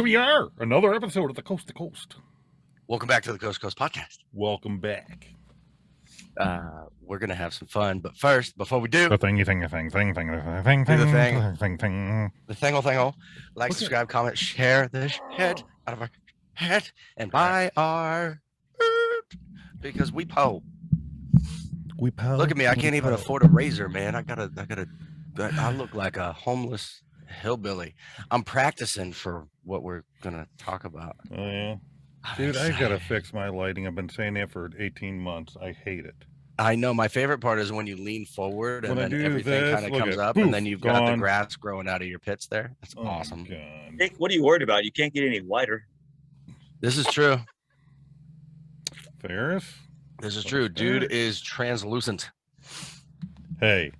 we are, another episode of the Coast to Coast. Welcome back to the Coast to Coast podcast. Welcome back. We're gonna have some fun, but first, before we do The thing. the thingle, like, subscribe, comment, share the shit out of our head, and buy our because we po. We po. Look at me, I can't even afford a razor, man. I look like a homeless hillbilly. I'm practicing for what we're gonna talk about. Oh yeah, dude, I gotta fix my lighting. I've been saying that for 18 months. I hate it. I know. My favorite part is when you lean forward and then everything kind of comes up, poof, and then you've got the grass growing out of your pits there. That's awesome. Nick, what are you worried about? You can't get any whiter. This is true. Ferris? This is true. Dude is translucent. Hey.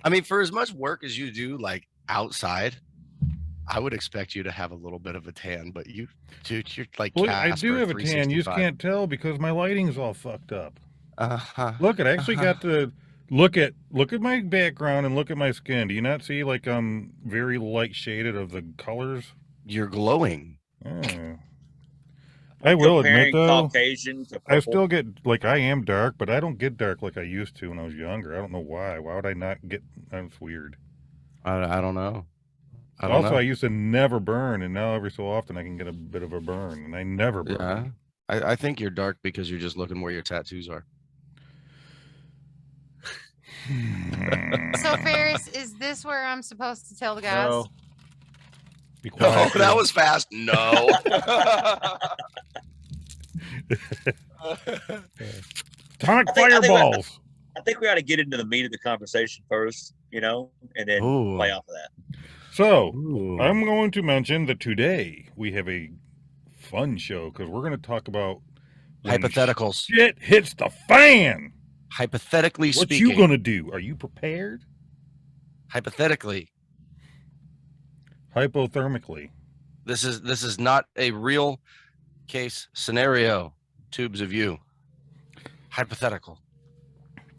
I mean, for as much work as you do, like, outside, I would expect you to have a little bit of a tan, but you, dude, you're like, well, I do have a tan. You just can't tell because my lighting's all fucked up. Look, I actually got to look at my background and look at my skin. Do you not see, like, I'm very light shaded of the colors? You're glowing. I will admit, though, Caucasian to I still get, like, I am dark, but I don't get dark like I used to when I was younger. I don't know why. Why would I not get? That's weird. I don't know. I used to never burn, and now every so often I can get a bit of a burn, and I never burn. Yeah. I think you're dark because you're just looking where your tattoos are. So, Ferris, is this where I'm supposed to tell the guys? No. No, that was fast. No. Atomic fireballs. I think we ought to get into the meat of the conversation first, and then play off of that. So, I'm going to mention that today we have a fun show because we're going to talk about hypotheticals. Shit hits the fan. Hypothetically speaking. What you going to do? Are you prepared? Hypothetically. Hypothermically. This is not a real case scenario. Tubes of you. Hypothetical.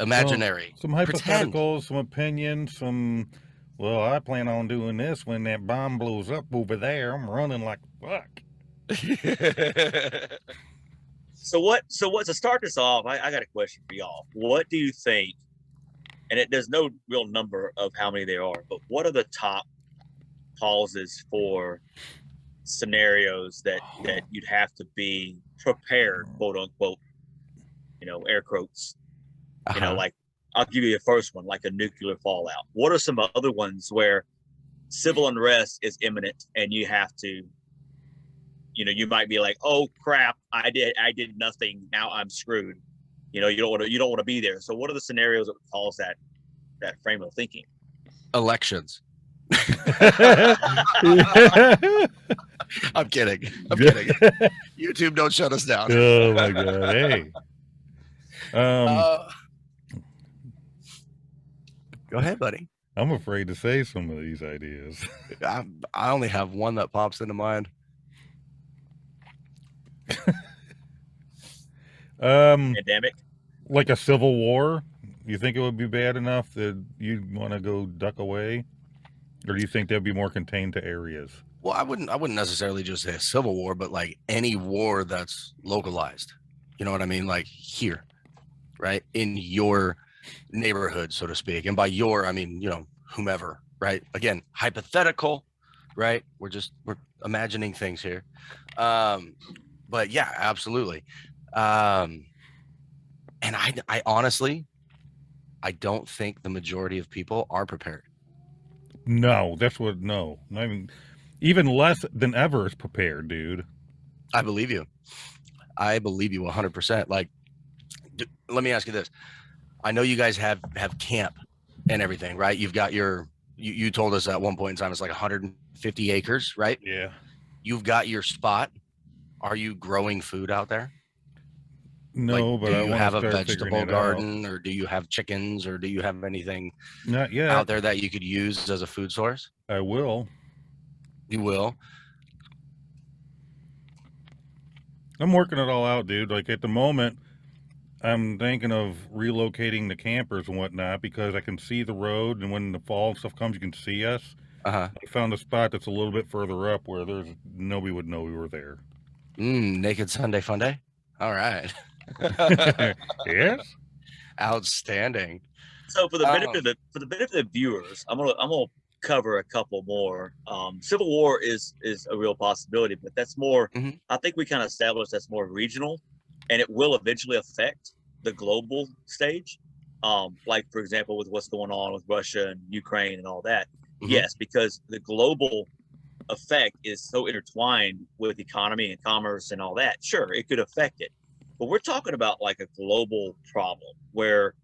Imaginary. Some hypotheticals, some opinions, well, I plan on doing this when that bomb blows up over there. I'm running like fuck. So to start this off, I got a question for y'all. What do you think, and there's no real number of how many there are, but what are the top causes for scenarios that you'd have to be prepared, quote unquote, air quotes, like, I'll give you the first one, like a nuclear fallout. What are some other ones where civil unrest is imminent and you have to, you might be like, oh crap, I did nothing, now I'm screwed. You don't want to be there. So what are the scenarios that would cause that frame of thinking? Elections. I'm kidding. YouTube, don't shut us down. Oh my god. Hey. Go ahead, buddy. I'm afraid to say some of these ideas. I only have one that pops into mind. Pandemic? Like a civil war? You think it would be bad enough that you'd want to go duck away? Or do you think that'd be more contained to areas? Well, I wouldn't necessarily just say a civil war, but like any war that's localized. You know what I mean? Like here, right? In your neighborhood, so to speak. And by your, I mean, whomever, right? Again, hypothetical, right? We're imagining things here. But yeah, absolutely. And I honestly, I don't think the majority of people are prepared. No, no. I mean, even less than ever is prepared, dude. I believe you 100%. Like, let me ask you this. I know you guys have camp and everything, right? You've got you told us at one point in time, it's like 150 acres, right? Yeah. You've got your spot. Are you growing food out there? No, like, but do you have a vegetable garden or do you have chickens or do you have anything not yet out there that you could use as a food source? I will. You will? I'm working it all out, dude. Like at the moment, I'm thinking of relocating the campers and whatnot because I can see the road, and when the fall stuff comes, you can see us. Uh-huh. I found a spot that's a little bit further up where nobody would know we were there. Naked Sunday Fun Day. All right. Yes. Outstanding. So for the benefit of the viewers, I'm gonna cover a couple more. Civil War is a real possibility, but that's more. I think we kind of established that's more regional, and it will eventually affect the global stage. Like for example, with what's going on with Russia and Ukraine and all that. Yes, because the global effect is so intertwined with economy and commerce and all that. Sure, it could affect it, but we're talking about like a global problem where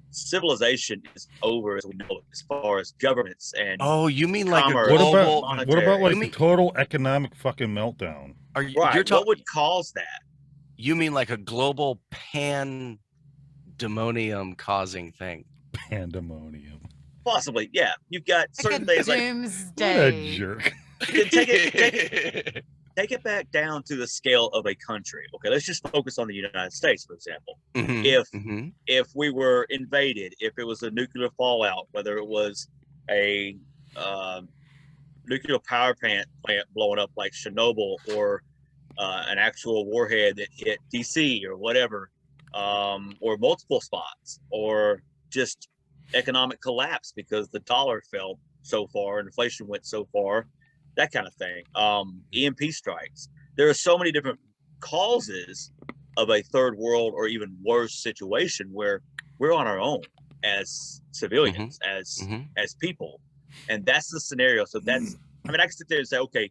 civilization is over as we know it, as far as governments and you mean like a global what about like the total economic fucking meltdown? Are you right? What would cause that? You mean like a global pandemonium causing thing? Pandemonium. Possibly, yeah. You've got certain like things like doomsday. What a jerk. Take it back down to the scale of a country. Okay, let's just focus on the United States, for example. If we were invaded, if it was a nuclear fallout, whether it was a nuclear power plant blowing up like Chernobyl, or an actual warhead that hit DC or whatever, or multiple spots, or just economic collapse because the dollar fell so far, inflation went so far, that kind of thing. EMP strikes. There are so many different causes of a third world or even worse situation where we're on our own as civilians, as people, and that's the scenario. So that's, I mean, I can sit there and say, okay,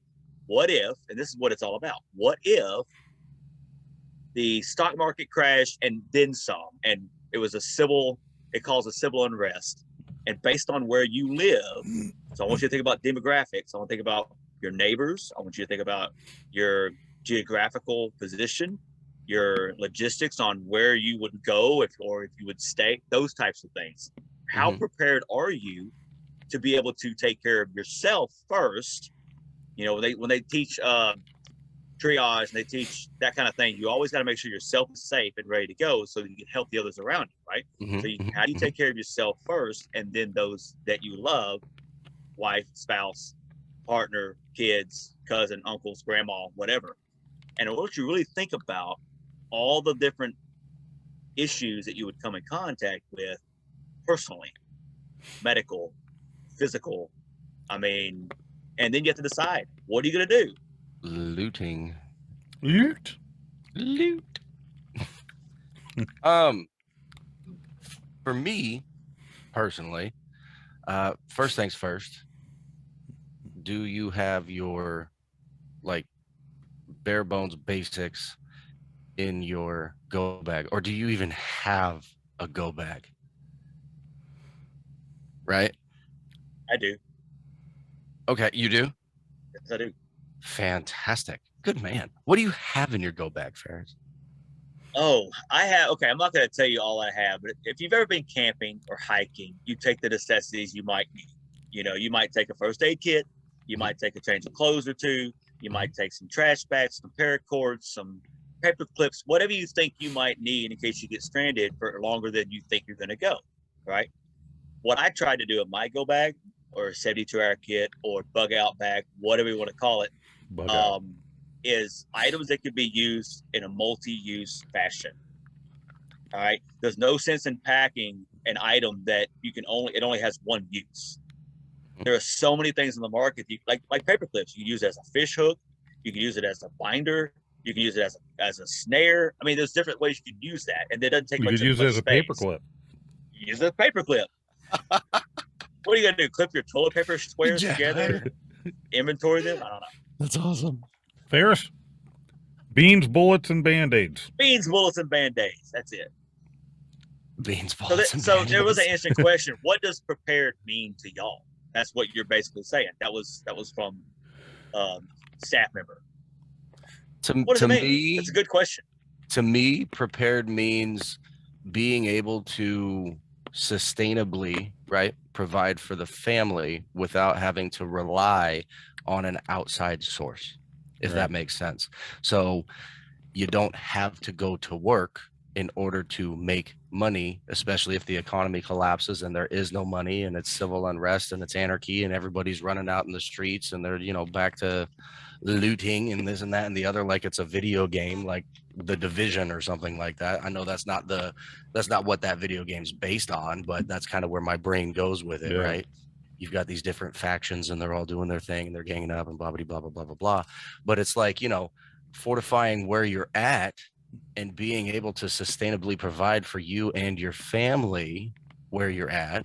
what if, and this is what it's all about, what if the stock market crashed and then some, and it was it caused a civil unrest, and based on where you live, so I want you to think about demographics, I want to think about your neighbors, I want you to think about your geographical position, your logistics on where you would go if you would stay, those types of things. How prepared are you to be able to take care of yourself first? You know, when they teach triage and they teach that kind of thing, you always got to make sure yourself is safe and ready to go so that you can help the others around you, right? So how do you take care of yourself first, and then those that you love, wife, spouse, partner, kids, cousin, uncles, grandma, whatever. And I want you to really think about all the different issues that you would come in contact with personally, medical, physical, I mean, and then you have to decide, what are you going to do? Looting. Loot. For me personally, first things first, do you have your like bare bones basics in your go bag, or do you even have a go bag? Right? I do. Okay, you do? Yes, I do. Fantastic. Good man. What do you have in your go bag, Ferris? Oh, I have, okay, I'm not going to tell you all I have, but if you've ever been camping or hiking, you take the necessities you might need. You know, you might take a first aid kit, you might take a change of clothes or two, you might take some trash bags, some paracords, some paper clips, whatever you think you might need in case you get stranded for longer than you think you're going to go, right? What I tried to do in my go bag, or 72-hour kit, or bug out bag, whatever you want to call it, is items that could be used in a multi-use fashion. All right. There's no sense in packing an item that it only has one use. There are so many things in the market, like paper clips. You can use it as a fish hook. You can use it as a binder. You can use it as a snare. I mean, there's different ways you can use that, and it doesn't take much. You could use it as a paper clip. Use it as a paper clip. What are you gonna do? Clip your toilet paper squares together? Inventory them? I don't know. That's awesome. Ferris, beans, bullets, and band-aids. Beans, bullets, and band-aids. That's it. Beans, bullets, and band-aids. So there was an interesting question. What does prepared mean to y'all? That's what you're basically saying. That was from staff member. What does it mean? That's a good question. To me, prepared means being able to sustainably, right, provide for the family without having to rely on an outside source, if that makes sense. So you don't have to go to work in order to make money, especially if the economy collapses and there is no money and it's civil unrest and it's anarchy and everybody's running out in the streets and they're, back to looting and this and that and the other, like it's a video game, like The Division or something like that. I know that's not what that video game's based on, but that's kind of where my brain goes with it, right? You've got these different factions and they're all doing their thing and they're ganging up and blah, blah, blah, blah, blah, blah, blah. But it's like, fortifying where you're at and being able to sustainably provide for you and your family where you're at.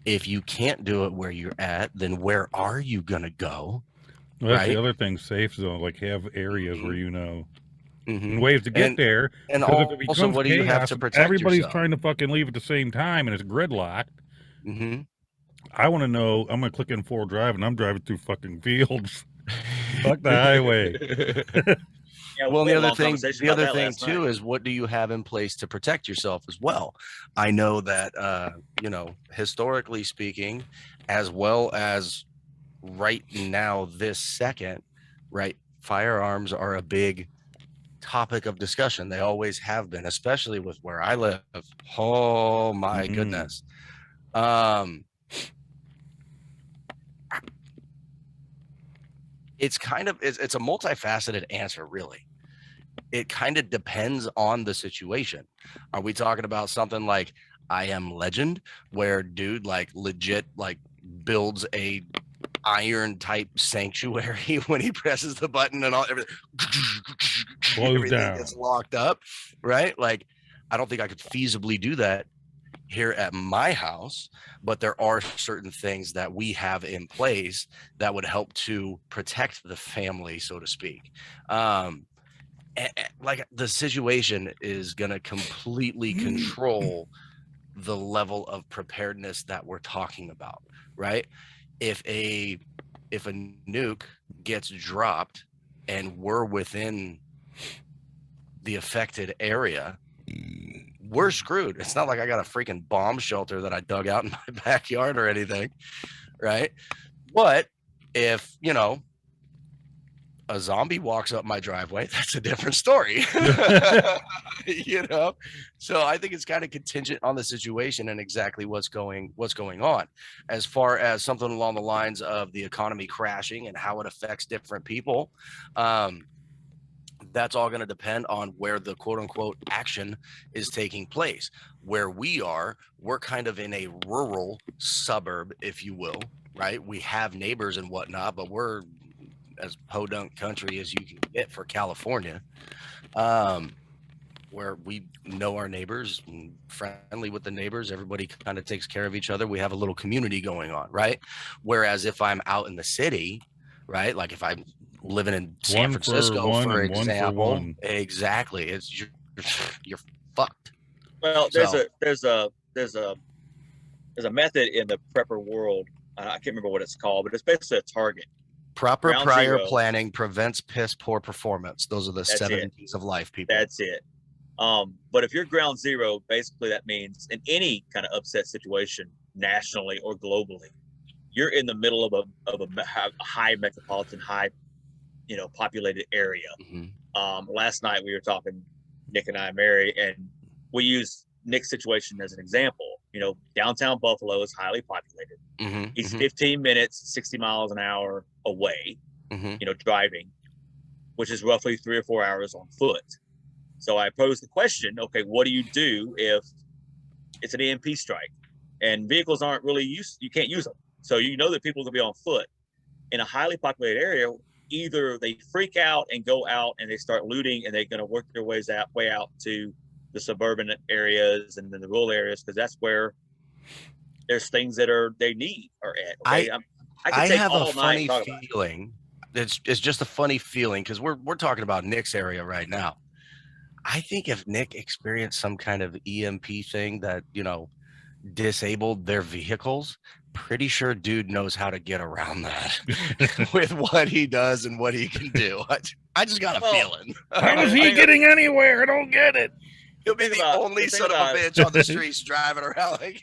If you can't do it where you're at, then where are you going to go? Well, that's the other thing, safe zone, like have areas where and ways to get there. And because if it becomes also, what do you have chaos, to protect everybody's yourself? trying to fucking leave at the same time and it's gridlocked. Mm-hmm. I want to know, I'm going to click in 4 drive and I'm driving through fucking fields. Fuck the highway. Yeah, well, we the had a other long thing, conversation about that last too, night. is what do you have in place to protect yourself as well? I know that, historically speaking, as well as right now, this second, right, firearms are a big topic of discussion. They always have been, especially with where I live. Oh my goodness. It's kind of, it's a multifaceted answer, really. It kind of depends on the situation. Are we talking about something like I Am Legend, where dude like legit like builds a iron type sanctuary when he presses the button and all everything down. gets locked up, right? Like, I don't think I could feasibly do that here at my house, but there are certain things that we have in place that would help to protect the family, so to speak. Like the situation is going to completely control the level of preparedness that we're talking about, right? If a nuke gets dropped and we're within the affected area, we're screwed. It's not like I got a freaking bomb shelter that I dug out in my backyard or anything, right? But if, a zombie walks up my driveway, that's a different story. So I think it's kind of contingent on the situation and exactly what's going on. As far as something along the lines of the economy crashing and how it affects different people, that's all going to depend on where the quote unquote action is taking place. Where we are, we're kind of in a rural suburb, if you will, right? We have neighbors and whatnot, but we're as podunk country as you can get for California, where we know our neighbors, and friendly with the neighbors. Everybody kind of takes care of each other. We have a little community going on, right? Whereas if I'm out in the city, right, like if I'm living in San Francisco, for example, exactly, it's you're fucked. Well, there's a method in the prepper world. I can't remember what it's called, but it's basically a target. Proper prior planning prevents piss poor performance. Those are the 7 Ds of life, people. That's it. But if you're ground zero, basically that means in any kind of upset situation, nationally or globally, you're in the middle of a high metropolitan, populated area. Mm-hmm. Last night we were talking, Nick and I, Mary, and we used Nick's situation as an example. Downtown Buffalo is highly populated. Mm-hmm. He's 15 minutes, 60 miles an hour away, driving, which is roughly 3 or 4 hours on foot. So I posed the question, okay, what do you do if it's an EMP strike and vehicles aren't really you can't use them. So that people will be on foot. In a highly populated area, either they freak out and go out and they start looting and they're going to work their way out to the suburban areas and then the rural areas, because that's where there's things that they need are at. Okay? I have a funny feeling. It's just a funny feeling because we're talking about Nick's area right now. I think if Nick experienced some kind of EMP thing that, disabled their vehicles, pretty sure dude knows how to get around that with what he does and what he can do. I just got a feeling. How is he getting anywhere? I don't get it. He'll be the only son of a bitch on the streets driving around like,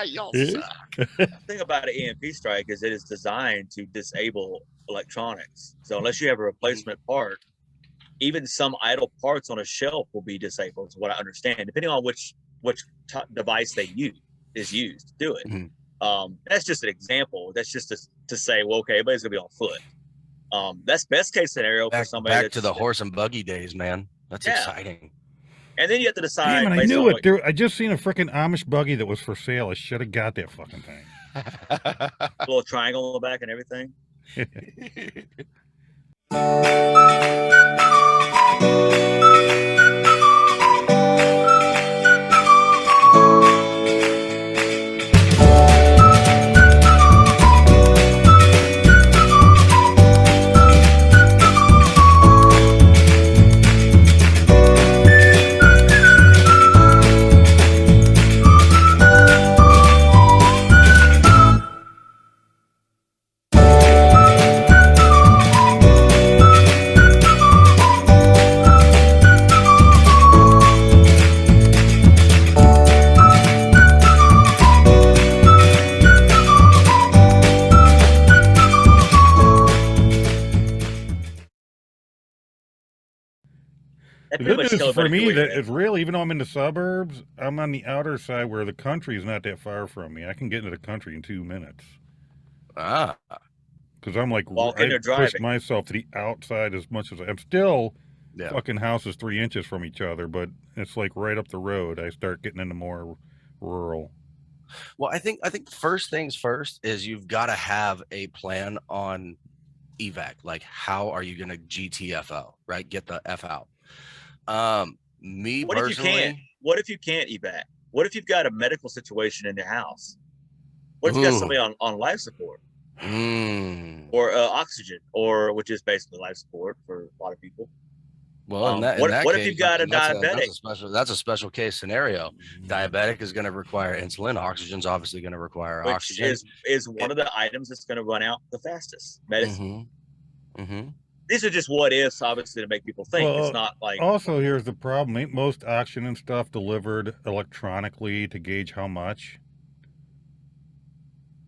y'all suck. The thing about an EMP strike is it is designed to disable electronics. So unless you have a replacement part, even some idle parts on a shelf will be disabled, is what I understand, depending on which device they is used to do it. That's just an example. That's just to say, well, okay, everybody's gonna be on foot. That's best case scenario for somebody. Back to the horse and buggy days, man. That's exciting. And then you have to decide. Damn it, I knew it. I just seen a freaking Amish buggy that was for sale. I should have got that fucking thing. Little triangle on the back and everything. This is for me that it's real. Even though I'm in the suburbs, I'm on the outer side where the country is not that far from me. I can get into the country in 2 minutes. Because I'm like, I push myself to the outside as much as I'm still fucking houses 3 inches from each other, but it's like right up the road. I start getting into more rural. Well, I think first things first is you've got to have a plan on evac. Like, how are you going to GTFO, right? Get the F out. Me what personally, what if you can't evac? What if you've got a medical situation in your house? What if you got somebody on life support or oxygen, or which is basically life support for a lot of people? Well, in that what case, if you've got a diabetic? That's a special case scenario. Diabetic is going to require insulin. Oxygen's obviously going to require oxygen. Is one of the items that's going to run out the fastest. Medicine. These are just what ifs, obviously, to make people think. Well, it's not like. Also, here's the problem: ain't most oxygen and stuff delivered electronically to gauge how much?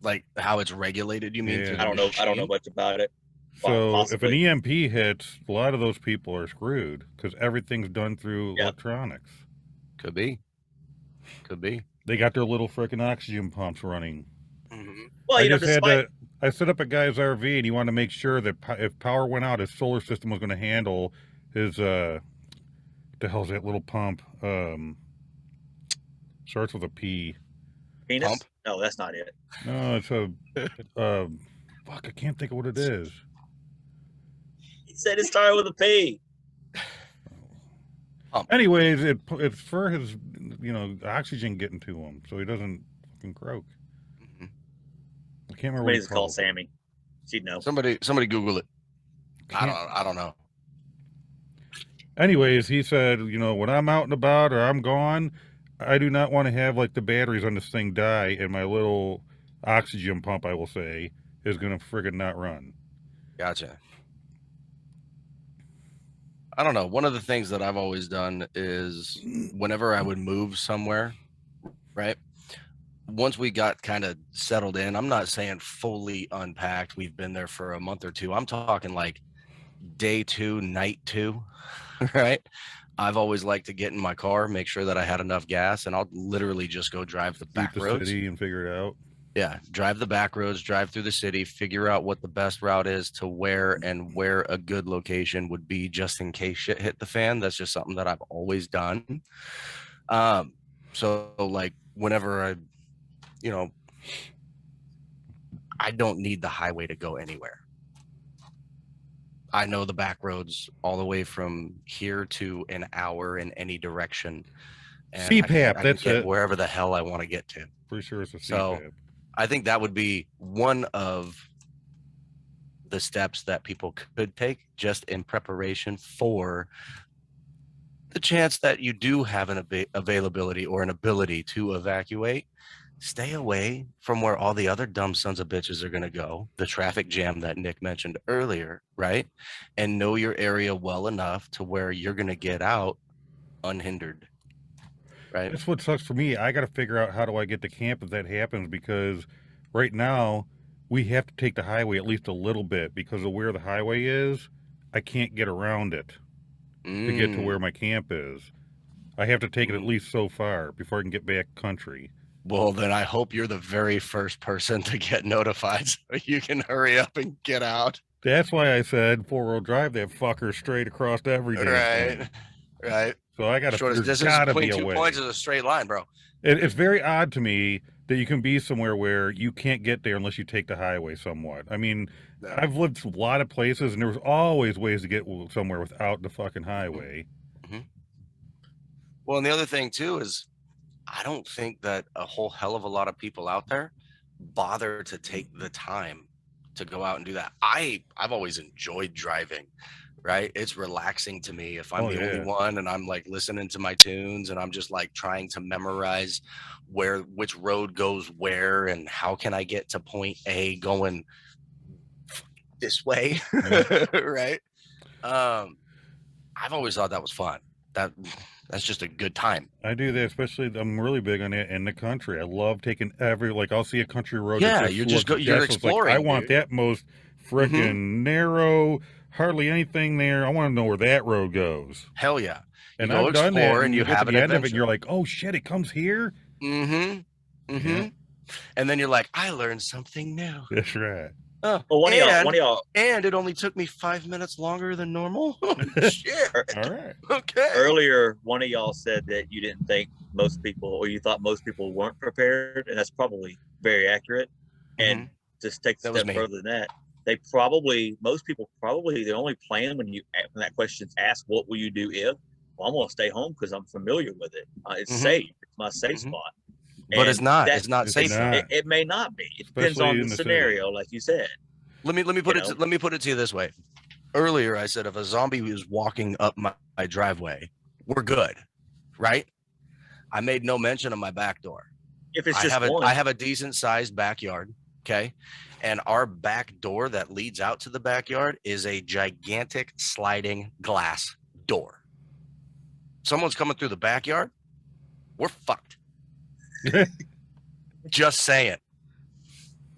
Like how it's regulated? You mean? I don't know. I don't know much about it. So if an EMP hits, a lot of those people are screwed because everything's done through electronics. Could be. They got their little freaking oxygen pumps running. Well, I set up a guy's RV and he wanted to make sure that if power went out, his solar system was going to handle his, the hell's that little pump? Starts with a P. Penis? Pump? No, that's not it. No, it's a, fuck, I can't think of what it is. He said it started with a P. Anyways, it's for his, oxygen getting to him so he doesn't fucking croak. I can't remember. Somebody's called Sammy. She'd know. Somebody Google it. I don't know. Anyways, he said, when I'm out and about or I'm gone, I do not want to have like the batteries on this thing die and my little oxygen pump, I will say, is going to friggin' not run. Gotcha. I don't know. One of the things that I've always done is whenever I would move somewhere, right? Once we got kind of settled in, I'm not saying fully unpacked. We've been there for a month or two. I'm talking like day 2, night 2, right? I've always liked to get in my car, make sure that I had enough gas, and I'll literally just go drive the back roads. City and figure it out. Yeah, drive the back roads, drive through the city, figure out what the best route is to where a good location would be just in case shit hit the fan. That's just something that I've always done. So like whenever I don't need the highway to go anywhere. I know the back roads all the way from here to an hour in any direction. And CPAP, that's it. Wherever the hell I want to get to. Pretty sure it's a CPAP. So I think that would be one of the steps that people could take just in preparation for the chance that you do have an availability or an ability to evacuate. Stay away from where all the other dumb sons of bitches are going to go, the traffic jam that Nick mentioned earlier, right? And know your area well enough to where you're going to get out unhindered, right? That's what sucks for me. I got to figure out how do I get to camp if that happens, because right now we have to take the highway at least a little bit because of where the highway is. I can't get around it. to get to where Mm. my camp is. I have to take it at least so far before I can get back country. Well, then I hope you're the very first person to get notified so you can hurry up and get out. That's why I said 4-wheel drive that fucker straight across every damn Right. thing. Right. So I gotta. Shortest There's distance gotta between be a 2 way. points is a straight line, bro. It's very odd to me that you can be somewhere where you can't get there unless you take the highway somewhat. I mean, No. I've lived a lot of places, and there was always ways to get somewhere without the fucking highway. Mm-hmm. Well, and the other thing too is I don't think that a whole hell of a lot of people out there bother to take the time to go out and do that. I've always enjoyed driving, right? It's relaxing to me if I'm the only one and I'm like listening to my tunes and I'm just like trying to memorize which road goes where and how can I get to point A going this way, right? I've always thought that was fun. That's just a good time. I do that, especially I'm really big on it in the country. I love taking like I'll see a country road. Yeah, that you're Like, exploring. I want that most freaking narrow, hardly anything there. I want to know where that road goes. Hell yeah! And I've done that, and you get have to an the end of it, adventure. and you're like, oh shit, it comes here. Mm-hmm. Mm-hmm. Yeah. And then you're like, I learned something new. That's right. Oh, well, one of y'all, and it only took me 5 minutes longer than normal. Shit. All right. Okay. Earlier, one of y'all said that you didn't think most people, or you thought most people weren't prepared, and that's probably very accurate. And just take a step further than that, most people probably the only plan when that question's asked, what will you do if? Well, I'm going to stay home because I'm familiar with it. It's safe. It's my safe spot. But it's not. It's not safe. It may not be. It depends on the scenario, like you said. Let me put it to you this way. Earlier, I said if a zombie was walking up my driveway, we're good, right? I made no mention of my back door. If it's I have a decent sized backyard, okay, and our back door that leads out to the backyard is a gigantic sliding glass door. Someone's coming through the backyard, we're fucked. Just saying.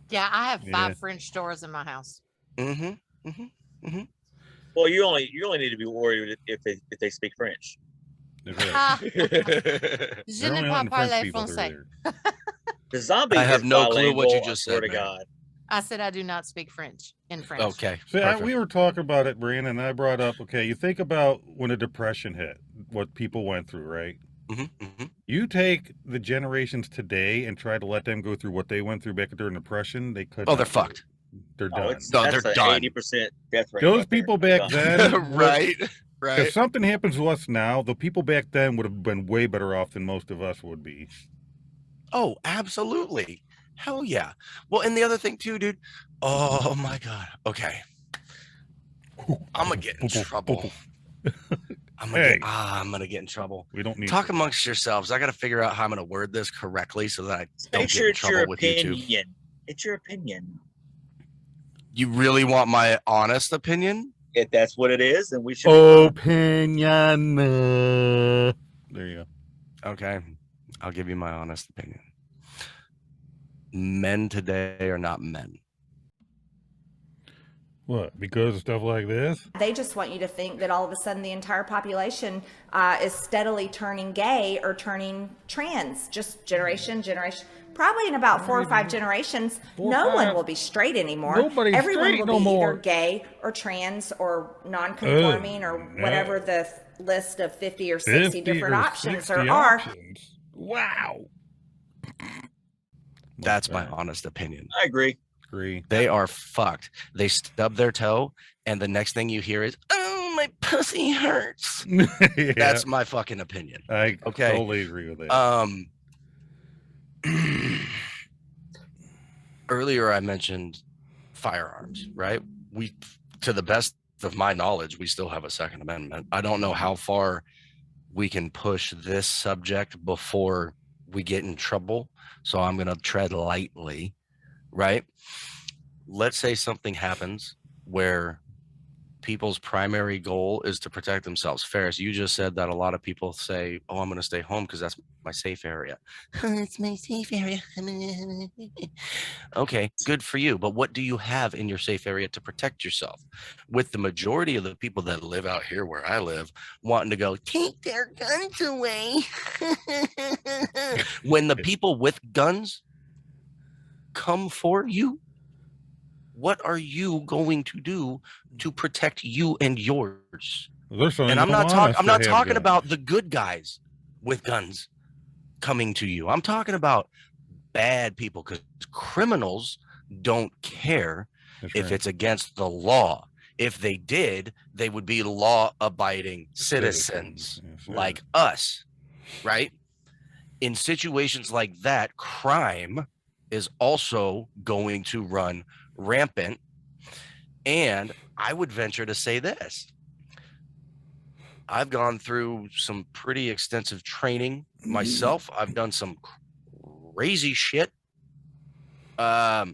Yeah, I have 5 French doors in my house. Well, you only need to be worried if they speak French. Je ne parle pas le français. The zombie. I have no clue what you just said. To God. I said I do not speak French in French. Okay. See, we were talking about it, Brandon, and I brought up, okay, you think about when the Depression hit, what people went through, right? You take the generations today and try to let them go through what they went through back during the Depression, they could. Oh, they're fucked. They're done. They're done. 80% death rate. Those people back then, right. If something happens to us now, the people back then would have been way better off than most of us would be. Oh, absolutely. Hell yeah. Well, and the other thing too, dude. Oh my God. Okay. I'm gonna get in trouble. I'm gonna get in trouble. We don't need talk amongst yourselves. I gotta figure out how I'm gonna word this correctly so that I don't get in trouble with YouTube. It's your opinion. You really want my honest opinion? If that's what it is, then we should. Opinion. There you go. Okay, I'll give you my honest opinion. Men today are not men. What? Because of stuff like this? They just want you to think that all of a sudden the entire population is steadily turning gay or turning trans. Just generation. Probably in about 4 or 5 generations, no one will be straight anymore. Everyone will be either gay or trans or non-conforming or whatever the list of 50 or 60 different options are. Wow. That's my honest opinion. I agree. They are fucked. They stub their toe, and the next thing you hear is, "Oh, my pussy hurts." That's my fucking opinion. I totally agree with that. Earlier I mentioned firearms, right? We, to the best of my knowledge, we still have a Second Amendment. I don't know how far we can push this subject before we get in trouble, so I'm going to tread lightly, right? Let's say something happens where people's primary goal is to protect themselves. Ferris, you just said that a lot of people say, oh, I'm going to stay home because that's my safe area. It's my safe area. Okay, good for you. But what do you have in your safe area to protect yourself? With the majority of the people that live out here where I live wanting to go, take their guns away. When the people with guns come for you, what are you going to do to protect you and yours? And I'm not talking about the good guys with guns coming to you. I'm talking about bad people, because criminals don't care if it's against the law. If they did, they would be law-abiding citizens like us, right? In situations like that, crime is also going to run rampant. And I would venture to say this. I've gone through some pretty extensive training myself. I've done some crazy shit. I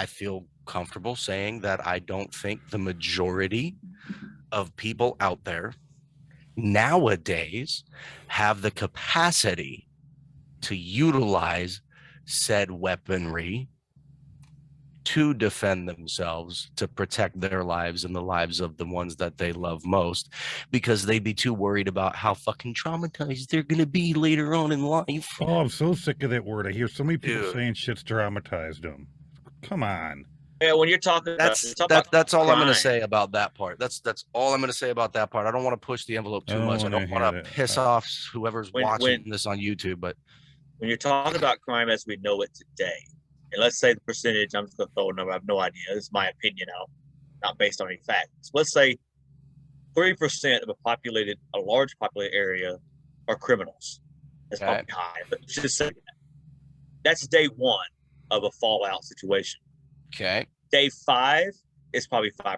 feel comfortable saying that I don't think the majority of people out there nowadays have the capacity to utilize said weaponry to defend themselves, to protect their lives and the lives of the ones that they love most, because they'd be too worried about how fucking traumatized they're going to be later on in life. Oh, I'm so sick of that word. I hear so many people saying shit's traumatized them. Come on. Yeah, when you're talking, that's all I'm going to say about that part. That's all I'm going to say about that part. I don't want to push the envelope too much. I don't want to piss off whoever's watching this on YouTube. But when you're talking about crime as we know it today, and let's say the percentage, I'm just going to throw a number. I have no idea. This is my opinion now, not based on any facts. Let's say 3% of a large populated area are criminals. That's probably high, but just say that. That's day one of a fallout situation. Okay. Day 5 is probably 5%.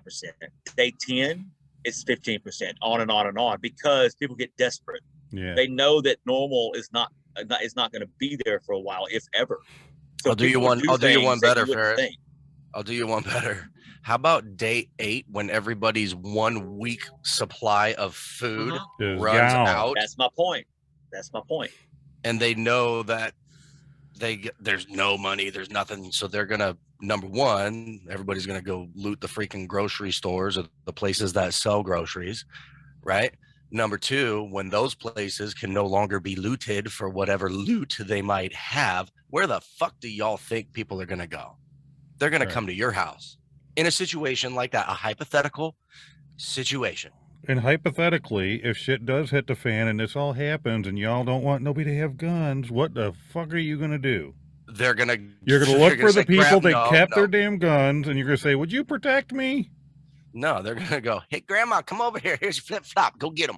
Day 10 is 15%. On and on and on, because people get desperate. Yeah. They know that normal is not going to be there for a while, if ever. So I'll do you one better, Ferris. I'll do you one better. How about day 8, when everybody's 1 week supply of food runs out? That's my point. And they know that there's no money, there's nothing. So they're going to, number one, everybody's going to go loot the freaking grocery stores or the places that sell groceries, right? Number 2, when those places can no longer be looted for whatever loot they might have, where the fuck do y'all think people are going to go? They're going to come to your house in a situation like that, a hypothetical situation. And hypothetically, if shit does hit the fan and this all happens and y'all don't want nobody to have guns, what the fuck are you going to do? You're going to look for the people that kept their damn guns, and you're going to say, would you protect me? No, they're going to go, hey, Grandma, come over here. Here's your flip-flop. Go get them.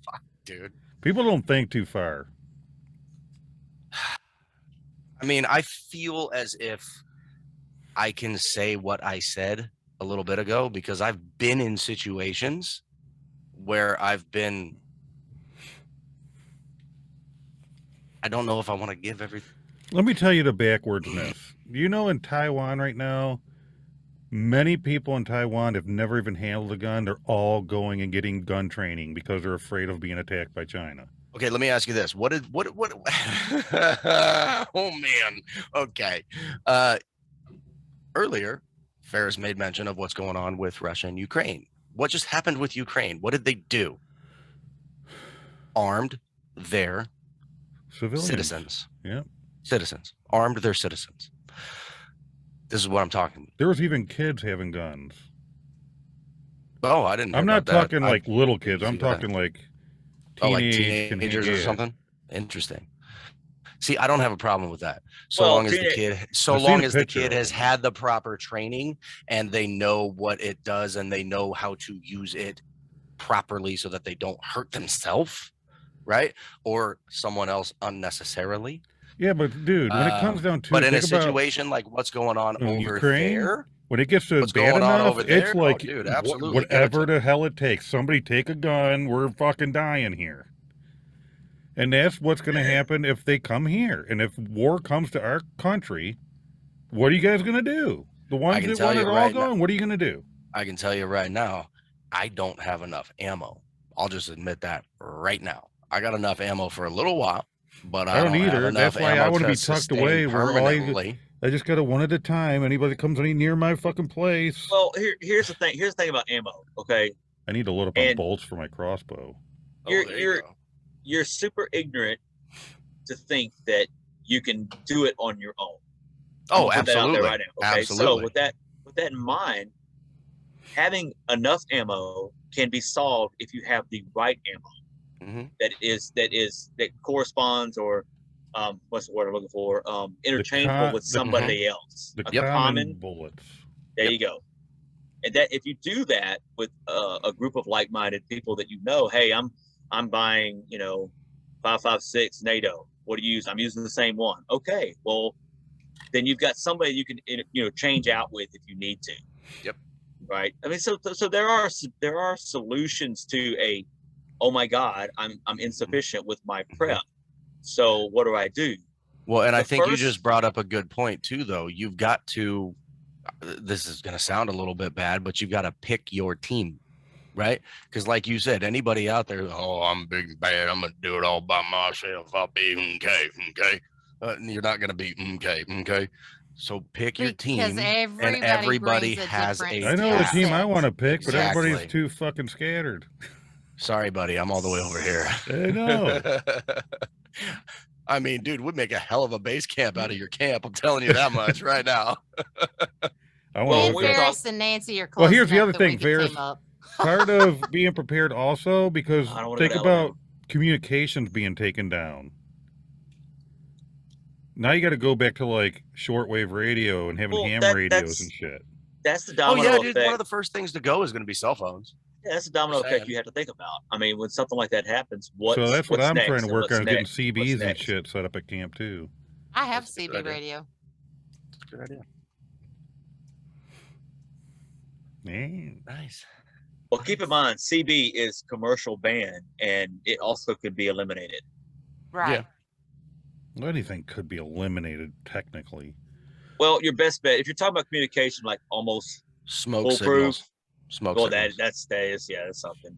Fuck, dude. People don't think too far. I mean, I feel as if I can say what I said a little bit ago, because I've been in situations where I've been, I don't know if I want to give everything. Let me tell you the backwardsness. You know, in Taiwan right now, many people in Taiwan have never even handled a gun. They're all going and getting gun training because they're afraid of being attacked by China. Okay, let me ask you this. What oh man. Okay. Earlier, Ferris made mention of what's going on with Russia and Ukraine. What just happened with Ukraine? What did they do? Armed their citizens. Yeah. Citizens. Armed their citizens. This is what I'm talking about. There was even kids having guns. Oh, I didn't. I'm not talking like little kids. I'm talking like teenagers or something. Interesting. See, I don't have a problem with that. So long as the kid has had the proper training and they know what it does and they know how to use it properly so that they don't hurt themselves, right? Or someone else unnecessarily. Yeah, but dude, when it comes down to but in a situation like what's going on over Ukraine, there, when it gets to bad enough, it's like whatever the hell it takes. Somebody take a gun. We're fucking dying here. And that's what's going to happen if they come here. And if war comes to our country, what are you guys going to do? The ones that want it all gone, what are you going to do? I can tell you right now, I don't have enough ammo. I'll just admit that right now. I got enough ammo for a little while, but I don't either. That's why I want to be tucked away permanently. I just got it one at a time. Anybody that comes any near my fucking place. Well, here's the thing. Here's the thing about ammo. Okay. I need to load up on bolts for my crossbow. You're super ignorant to think that you can do it on your own. Oh, absolutely. Right now, okay? Absolutely. So with that in mind, having enough ammo can be solved if you have the right ammo. That corresponds or what's the word I'm looking for? Interchangeable with somebody else. The common bullets. There you go. And that if you do that with a group of like-minded people that you know, hey, I'm buying 5.56 NATO. What do you use? I'm using the same one. Okay, well, then you've got somebody you can change out with if you need to. Yep. Right. I mean, so there are solutions to a, oh my God, I'm insufficient with my prep. So what do I do? Well, and I think you just brought up a good point too, though. You've got to. This is going to sound a little bit bad, but you've got to pick your team, right? Because like you said, anybody out there, oh, I'm big and bad, I'm going to do it all by myself. I'll be okay. You're not going to be okay. So pick your team, and everybody has a. I know the team I want to pick, but everybody's too fucking scattered. Sorry, buddy, I'm all the way over here. I know. I mean, dude, we'd make a hell of a base camp out of your camp. I'm telling you that much right now. Ferris and Nancy are close. Well, here's the other thing, Ferris. Part of being prepared also, because think about communications being taken down. Now you got to go back to like shortwave radio and having ham radios and shit. That's the domino effect. Dude, one of the first things to go is going to be cell phones. Yeah, that's the domino effect you have to think about. I mean, when something like that happens, so that's what I'm trying to work on, getting next? CBs and shit set up at camp too. I have CB radio. That's a good idea. Man, nice. Well, keep in mind, CB is commercial banned, and it also could be eliminated. Right. Yeah. Anything could be eliminated technically. Well, your best bet, if you're talking about communication, like almost smoke signals. That's something.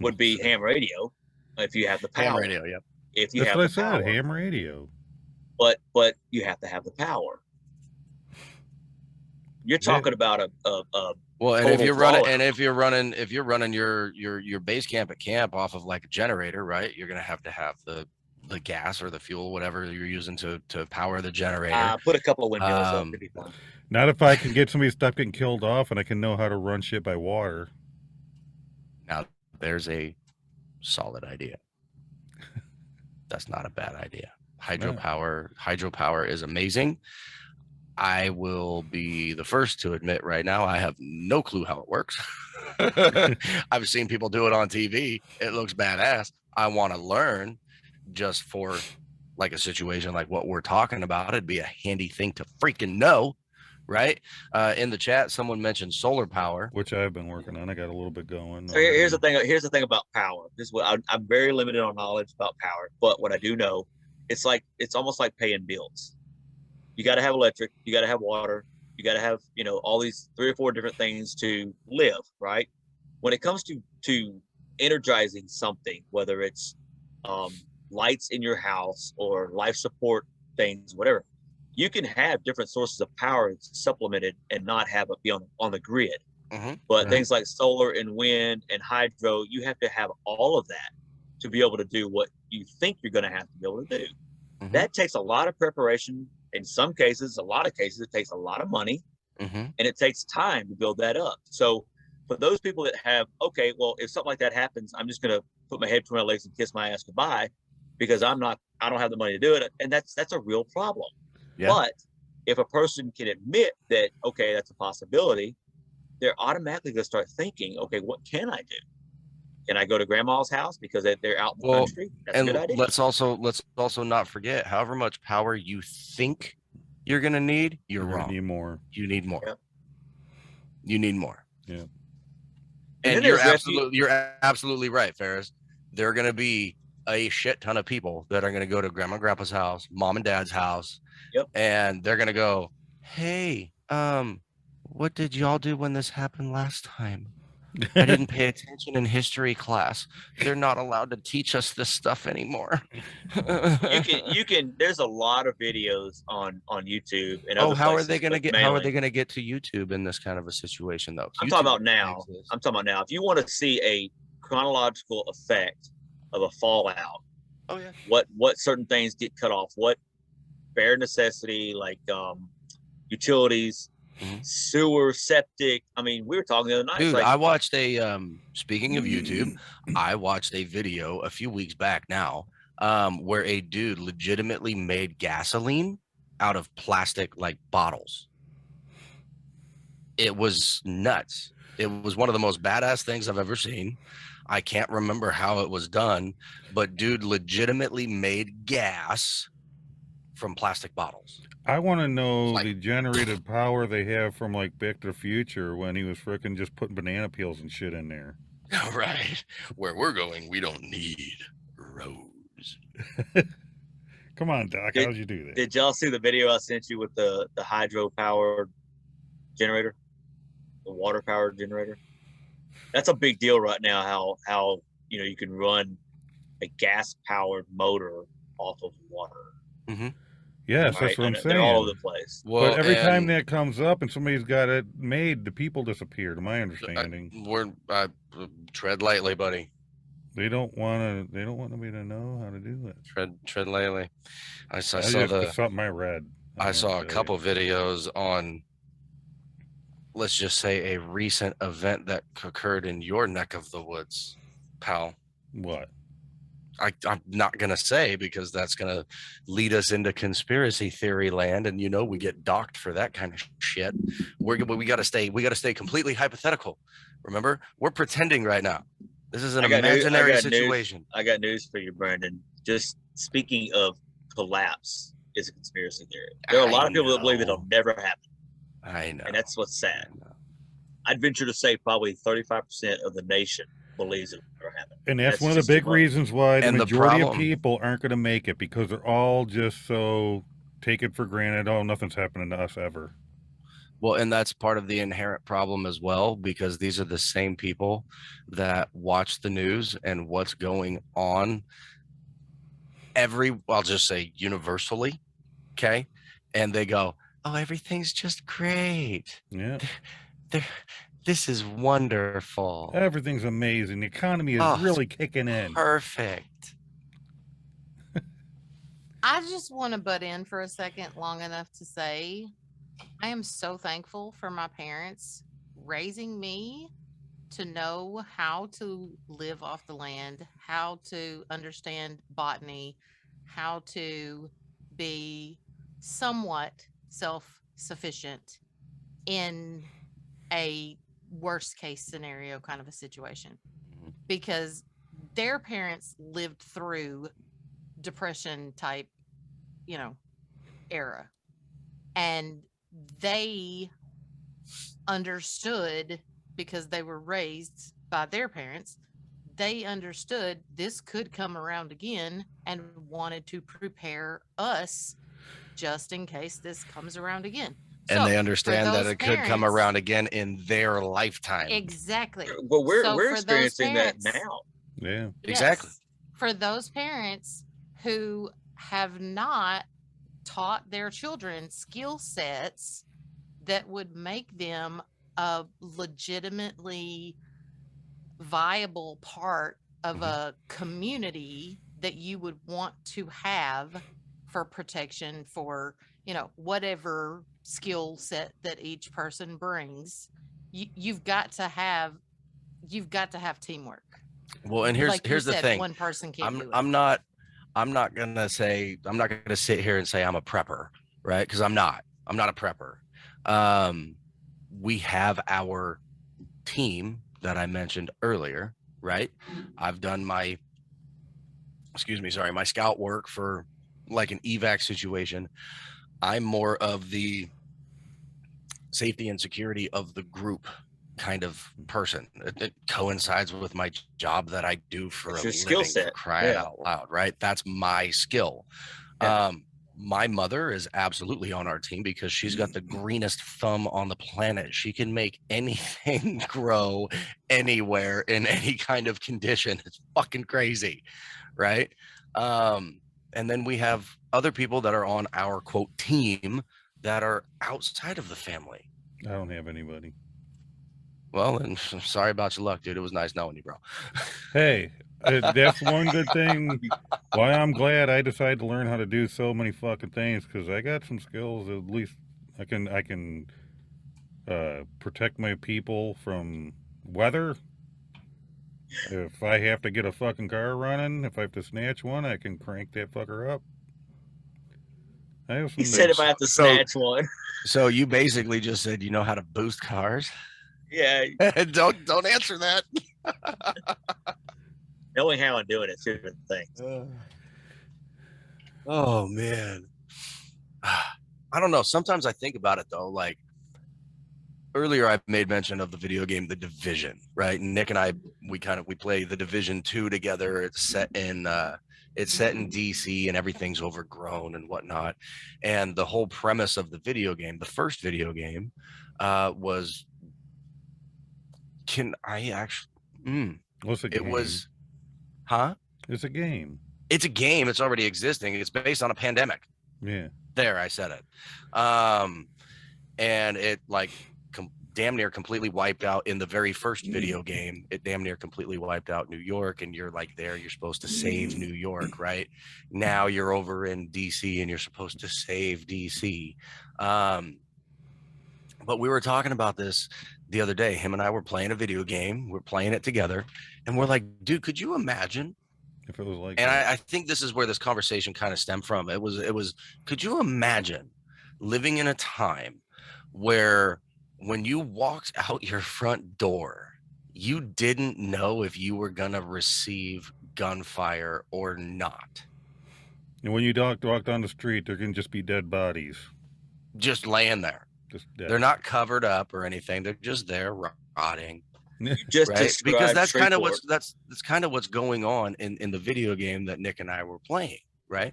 Would be ham radio if you have the power. Ham radio, yeah. If you that's have what the I power. said, ham radio. But you have to have the power. You're talking about a well, and if you're running your base camp at camp off of like a generator, right? You're gonna have to have the gas or the fuel, whatever you're using to power the generator. Put a couple of windmills up to be fun. Not if I can get somebody stuck getting killed off and I can know how to run shit by water. Now there's a solid idea. That's not a bad idea. Hydropower is amazing. I will be the first to admit right now, I have no clue how it works. I've seen people do it on TV. It looks badass. I want to learn just for like a situation like what we're talking about. It'd be a handy thing to freaking know, right? In the chat, someone mentioned solar power, which I've been working on. I got a little bit going. So here's the thing. Here's the thing about power. This is what I'm very limited on knowledge about power, but what I do know, it's almost like paying bills. You got to have electric, you got to have water, you got to have, all these 3 or 4 different things to live, right? When it comes to energizing something, whether it's lights in your house or life support things, whatever, you can have different sources of power supplemented and not have it be on the grid. Mm-hmm. But things like solar and wind and hydro, you have to have all of that to be able to do what you think you're going to have to be able to do. Mm-hmm. That takes a lot of preparation. In some cases, a lot of cases, it takes a lot of money, and it takes time to build that up. So for those people that have, okay, well, if something like that happens, I'm just going to put my head between my legs and kiss my ass goodbye because I don't have the money to do it. And that's a real problem. Yeah. But if a person can admit that, okay, that's a possibility, they're automatically going to start thinking, okay, what can I do? Can I go to grandma's house because they're out in the country? That's a good idea. Let's also not forget, however much power you think you're gonna need, you're wrong. You need more. You need more. Yep. You need more. Yeah. And you're absolutely right, Ferris. There are gonna be a shit ton of people that are gonna go to grandma and grandpa's house, mom and dad's house, and they're gonna go, hey, what did y'all do when this happened last time? I didn't pay attention in history class. They're not allowed to teach us this stuff anymore. You can there's a lot of videos on YouTube and Oh, other how are places, they going to but get how are they mainly going to get to YouTube in this kind of a situation though? I'm talking YouTube about now. exists. I'm talking about now. If you want to see a chronological effect of a fallout, Oh yeah. what certain things get cut off, what bare necessity like utilities, sewer, septic. I mean, we were talking the other night. Dude, Like, I watched a speaking of YouTube, I watched a video a few weeks back now where a dude legitimately made gasoline out of plastic like bottles. It was nuts. It was one of the most badass things I've ever seen. I can't remember how it was done, but dude legitimately made gas from plastic bottles. I want to know Like- the generated power they have from like Back to the Future when he was freaking just putting banana peels and shit in there. Right. Where we're going, we don't need roads. Come on, Doc. How'd you do that? did y'all see the video I sent you with the hydro powered generator, the water powered generator? That's a big deal right now. How you can run a gas powered motor off of water. Mm-hmm. Yes, Right? that's what I'm saying. They're all over the place. Well, but every time that comes up and somebody's got it made, the people disappear. To my understanding, we're tread lightly, buddy. they don't want to. They don't want nobody to know how to do it. Tread lightly. I saw something I read. I saw a couple videos on, let's just say, a recent event that occurred in your neck of the woods, pal. What? I'm not gonna say because that's gonna lead us into conspiracy theory land, and we get docked for that kind of shit. We gotta stay completely hypothetical. Remember, we're pretending right now. This is an imaginary situation. I got news for you, Brandon. Just speaking of collapse is a conspiracy theory. There are a lot of people that believe it'll never happen. I know, and that's what's sad. I'd venture to say probably 35% of the nation believes it will never happen. And that's one of the big reasons why the majority of people aren't going to make it, because they're all just so take it for granted. Oh, nothing's happening to us ever. Well, and that's part of the inherent problem as well, because these are the same people that watch the news and what's going on I'll just say universally. Okay. And they go, oh, everything's just great. Yeah. This is wonderful. Everything's amazing. The economy is really kicking in. Perfect. I just want to butt in for a second long enough to say I am so thankful for my parents raising me to know how to live off the land, how to understand botany, how to be somewhat self-sufficient in a worst case scenario kind of a situation, because their parents lived through depression type, era, and they understood, because they were raised by their parents, they understood this could come around again and wanted to prepare us just in case this comes around again. And they understand that it could come around again in their lifetime. Exactly. Well, we're experiencing that now. Yeah. Exactly. Yes, for those parents who have not taught their children skill sets that would make them a legitimately viable part of a community that you would want to have for protection for, whatever skill set that each person brings. You've got to have teamwork. Well, and here's the thing. One person can't do it. I'm not gonna sit here and say I'm a prepper, right? Because I'm not a prepper. We have our team that I mentioned earlier, right? I've done my scout work for like an evac situation. I'm more of the safety and security of the group kind of person. It coincides with my job that I do for a living, for crying out loud, right? That's my skill. Yeah. My mother is absolutely on our team because she's got the greenest thumb on the planet. She can make anything grow anywhere in any kind of condition. It's fucking crazy, right? And then we have other people that are on our quote team that are outside of the family. I don't have anybody. Well, and sorry about your luck, dude. It was nice knowing you, bro. Hey, that's one good thing. Why I'm glad I decided to learn how to do so many fucking things, because I got some skills. At least I can protect my people from weather. If I have to get a fucking car running, if I have to snatch one, I can crank that fucker up. I have some. He said if I have to snatch one. So you basically just said you know how to boost cars. Yeah. don't answer that. Knowing how I'm doing it's different things. Oh man. I don't know. Sometimes I think about it though. Like earlier, I made mention of the video game The Division, right? And Nick and I, we play The Division 2 together. It's set in DC, and everything's overgrown and whatnot. And the whole premise of the video game, the first video game, was. Can I actually? What's a game? It was, huh? It's a game. It's a game. It's already existing. It's based on a pandemic. Yeah. There, I said it. And it like damn near completely wiped out in the very first video game. It damn near completely wiped out New York, and you're like there. You're supposed to save New York, right? Now you're over in DC, and you're supposed to save DC. But we were talking about this the other day. Him and I were playing a video game. We're playing it together, and we're like, dude, could you imagine if it was like? And I think this is where this conversation kind of stemmed from. It was. Could you imagine living in a time where when you walked out your front door, you didn't know if you were gonna receive gunfire or not? And when you walk down the street, there can just be dead bodies, just laying there. Just dead. They're not covered up or anything. They're just there rotting. Just right? Because that's kind of what's going on in the video game that Nick and I were playing, right?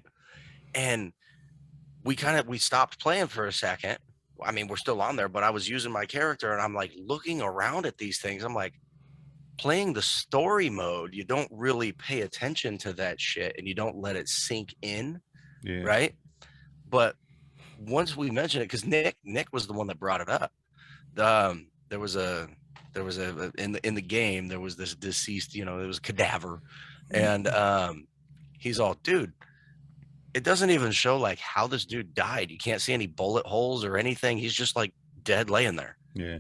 And we stopped playing for a second. I mean, we're still on there, but I was using my character and I'm like looking around at these things. I'm like, playing the story mode, you don't really pay attention to that shit and you don't let it sink in, right? But once we mentioned it, because Nick was the one that brought it up. There was in the game, there was this deceased, there was a cadaver, and he's all, dude, it doesn't even show like how this dude died. You can't see any bullet holes or anything. He's just like dead laying there. Yeah.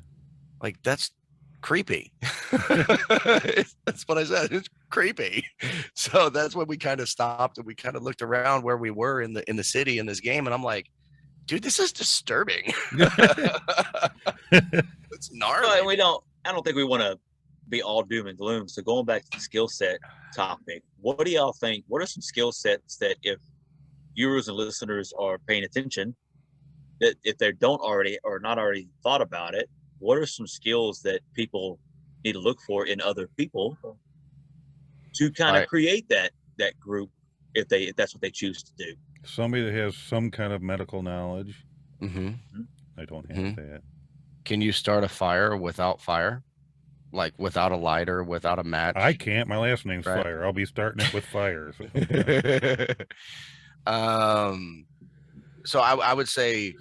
Like that's creepy. That's what I said. It's creepy. So that's when we kind of stopped and we kind of looked around where we were in the city in this game, and I'm like, dude, this is disturbing. It's gnarly. Well, I don't think we want to be all doom and gloom. So going back to the skill set topic, what do y'all think? What are some skill sets that if viewers and listeners are paying attention, that if they don't already or not already thought about it, what are some skills that people need to look for in other people to kind of create that group if that's what they choose to do? Somebody that has some kind of medical knowledge. Mm-hmm. I don't have that. Can you start a fire without fire? Like without a lighter, without a match? I can't. My last name's Fire. I'll be starting it with fire. So I would say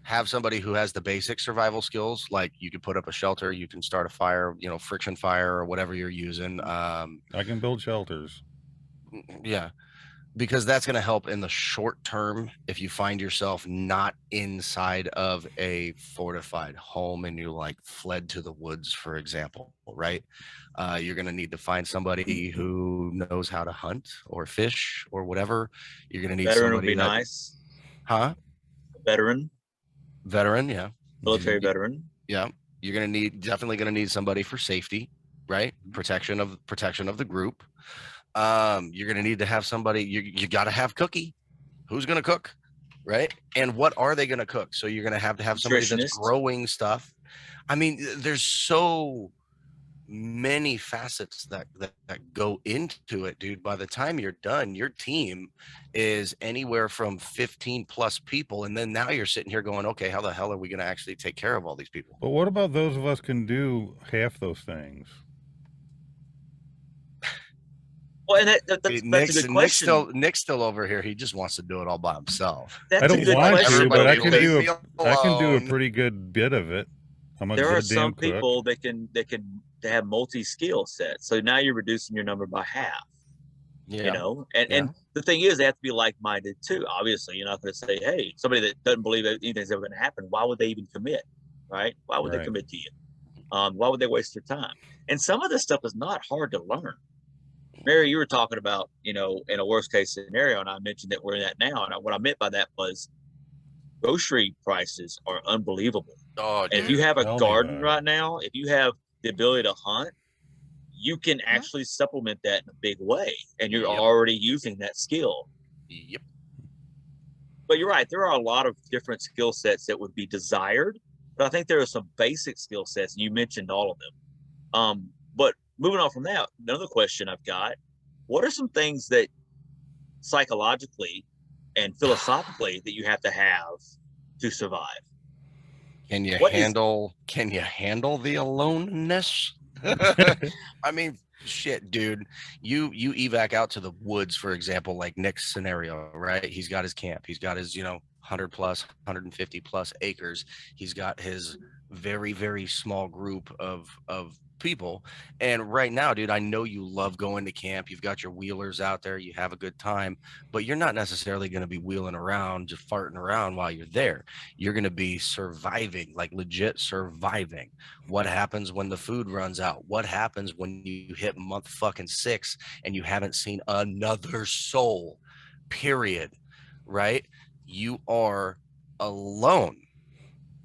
have somebody who has the basic survival skills. Like you can put up a shelter, you can start a fire, friction fire or whatever you're using. I can build shelters. Yeah. Because that's going to help in the short term if you find yourself not inside of a fortified home and you like fled to the woods, for example, right? You're going to need to find somebody who knows how to hunt or fish or whatever. You're going to need veteran somebody would be nice. Huh? Veteran, yeah. Military veteran. Yeah. You're definitely going to need somebody for safety, right? Protection of the group. You're going to need to have somebody, you got to have cookie. Who's going to cook, right? And what are they going to cook? So you're going to have somebody that's growing stuff. I mean, there's so many facets that go into it, dude. By the time you're done, your team is anywhere from 15 plus people, and then now you're sitting here going, okay, how the hell are we going to actually take care of all these people? But what about those of us can do half those things? Well, and that's a good question. Nick's still over here. He just wants to do it all by himself. I don't want to, but I can do a alone. pretty good bit of it. I'm a There are goddamn some cook. people that can have multi-skill sets. So now you're reducing your number by half. Yeah. You know, and the thing is, they have to be like-minded too. Obviously, you're not going to say, hey, somebody that doesn't believe that anything's ever going to happen, why would they even commit? Right? Why would they commit to you? Why would they waste their time? And some of this stuff is not hard to learn. Mary, you were talking about, you know, in a worst case scenario, and I mentioned that we're in that now. And what I meant by that was grocery prices are unbelievable. Oh, and if you have a garden right now, if you have the ability to hunt, you can actually supplement that in a big way, and you're already using that skill. Yep. But you're right, there are a lot of different skill sets that would be desired, but I think there are some basic skill sets, and you mentioned all of them. But moving on from that, another question I've got: what are some things that psychologically and philosophically that you have to survive? Can you handle the aloneness? I mean, shit, dude. You evac out to the woods, for example, like Nick's scenario, right? He's got his camp. He's got his, 100 plus, 150 plus acres. He's got his very, very small group of people. And right now, dude, I know you love going to camp. You've got your wheelers out there. You have a good time, but you're not necessarily going to be wheeling around, just farting around while you're there. You're going to be surviving, like legit surviving. What happens when the food runs out? What happens when you hit month fucking 6 and you haven't seen another soul, period, right? You are alone,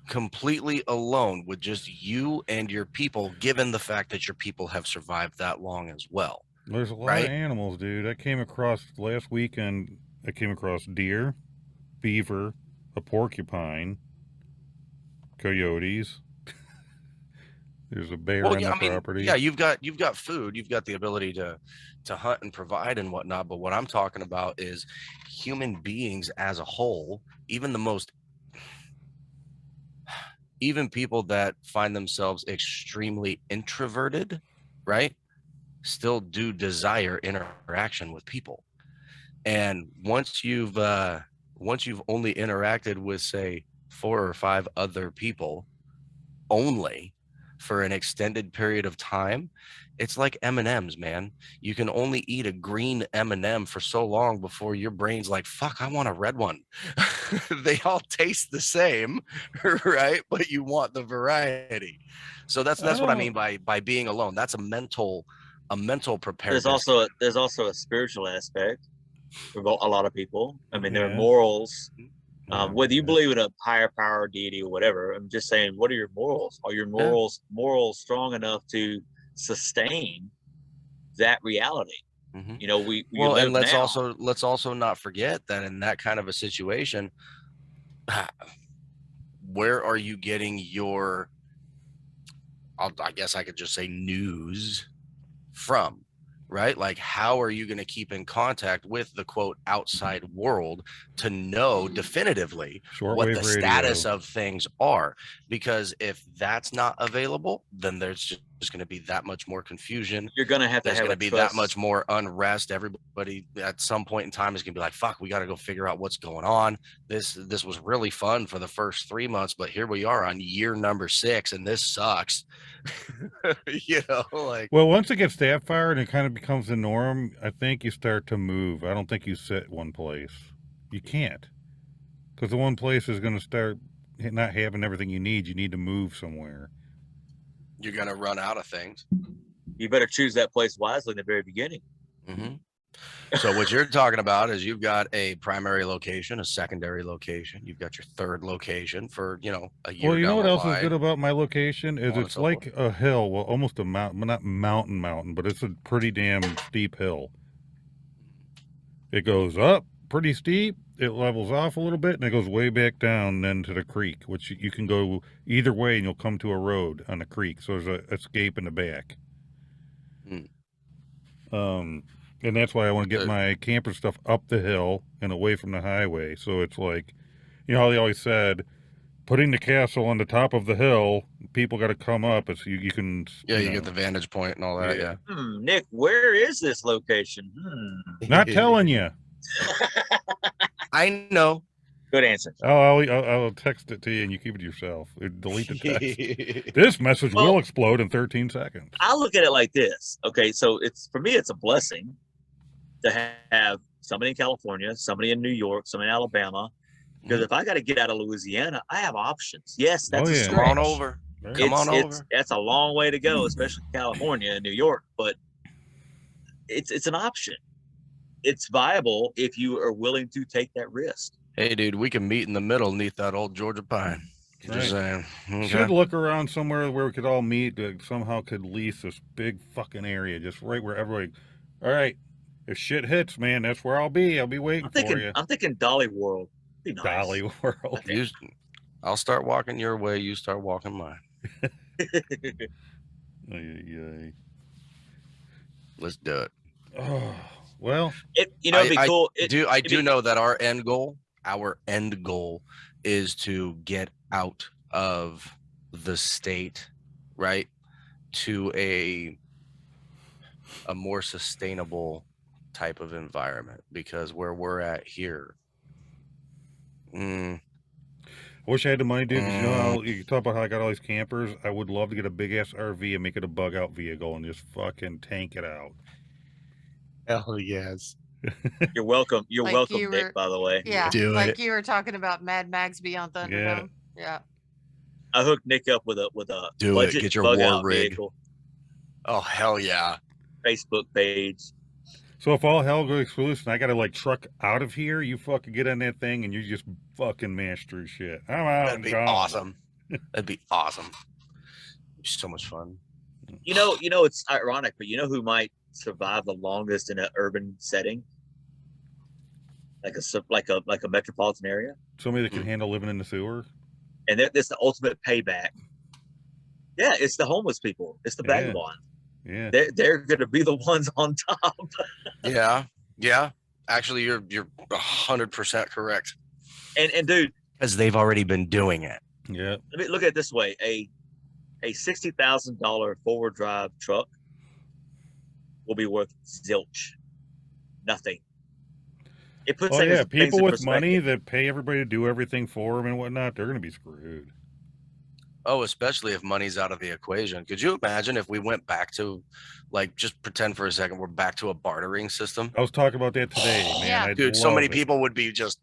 completely alone with just you and your people, given the fact that your people have survived that long as well. There's a lot of animals, dude. I came across last weekend, deer, beaver, a porcupine, coyotes. There's a bear on the property. Yeah, you've got food, you've got the ability to hunt and provide and whatnot. But what I'm talking about is human beings as a whole, even people that find themselves extremely introverted, right, still do desire interaction with people. And once you've only interacted with, say, 4 or 5 other people only for an extended period of time, it's like M&Ms, man. You can only eat a green M&M for so long before your brain's like, fuck, I want a red one. They all taste the same, right? But you want the variety. So that's what I mean by being alone. That's a mental preparedness. There's also a spiritual aspect for a lot of people. I mean, there are morals. Whether you believe in a higher power, deity, or whatever, I'm just saying, what are your morals? Are your morals strong enough to sustain that reality? You know, and let's also not forget that in that kind of a situation, where are you getting your, I guess I could just say, news from? Right? Like, how are you going to keep in contact with the quote outside world to know definitively what the status of things are? Because if that's not available, then there's just going to be that much more confusion. You're going to have to be that much more unrest. Everybody at some point in time is going to be like, fuck, we got to go figure out what's going on. This was really fun for the first 3 months, but here we are on year number 6 and this sucks. Well, once it gets that far and it kind of becomes the norm, I think you start to move. I don't think you sit one place. You can't, because the one place is going to start not having everything you need. You need to move somewhere. You're going to run out of things. You better choose that place wisely in the very beginning. So what you're talking about is you've got a primary location, a secondary location. You've got your third location for, a year. Well, you know what else is good about my location is it's like a hill, well, almost a mountain, not mountain, but it's a pretty damn steep hill. It goes up pretty steep, it levels off a little bit, and it goes way back down then to the creek, which you can go either way and you'll come to a road on the creek. So there's an escape in the back. And that's why I want to get my camper stuff up the hill and away from the highway. So it's like, you know how they always said, putting the castle on the top of the hill, people got to come up. It's you can. Yeah, you get the vantage point and all that. Yeah. Nick, where is this location? Not telling you. I know. Good answer. I'll text it to you and you keep it to yourself. Delete the text. This message will explode in 13 seconds. I look at it like this. Okay, so for me, it's a blessing to have somebody in California, somebody in New York, somebody in Alabama. Because if I got to get out of Louisiana, I have options. Yes, that's a stretch. Come on over. Come on over. That's a long way to go, especially California and New York. But it's an option. It's viable if you are willing to take that risk. Hey, dude, we can meet in the middle neath that old Georgia pine. Right. Just saying. Okay. Should look around somewhere where we could all meet. Somehow could lease this big fucking area, just right where everybody. All right, if shit hits, man, that's where I'll be. I'll be waiting for you. I'm thinking Dolly World. Be nice. Dolly World. I'll start walking your way. You start walking mine. Let's do it. Oh, well, it'd be cool. I do know that our end goal is to get out of the state, right, to a more sustainable type of environment, because where we're at here, I wish I had the money, dude. Because you know how you talk about how I got all these campers. I would love to get a big ass RV and make it a bug out vehicle and just fucking tank it out. Hell yes. You're welcome. You're welcome, Nick, by the way. Yeah. You were talking about Mad Max Beyond Thunderdome. Yeah. I hooked Nick up with a budget get your bug war out rig. vehicle. Oh hell yeah. Facebook page. So if all hell goes loose and I gotta like truck out of here, you fucking get on that thing and you just fucking mash through shit. I'm out. That'd be awesome. That'd be awesome. So much fun. You know, it's ironic, but you know who might survive the longest in an urban setting? Like a metropolitan area. Somebody that can handle living in the sewer. And that's the ultimate payback. Yeah, it's the homeless people. It's the vagabond. Yeah. They're gonna be the ones on top. Yeah. Actually, you're 100% correct. And dude, because they've already been doing it. Yeah. Let me look at it this way: a $60,000 forward drive truck will be worth zilch, nothing. It puts people with money that pay everybody to do everything for them and whatnot, they're gonna be screwed. Oh, especially if money's out of the equation. Could you imagine if we went back to, like, just pretend for a second we're back to a bartering system? I was talking about that today, man. Yeah. Dude, so many people would be just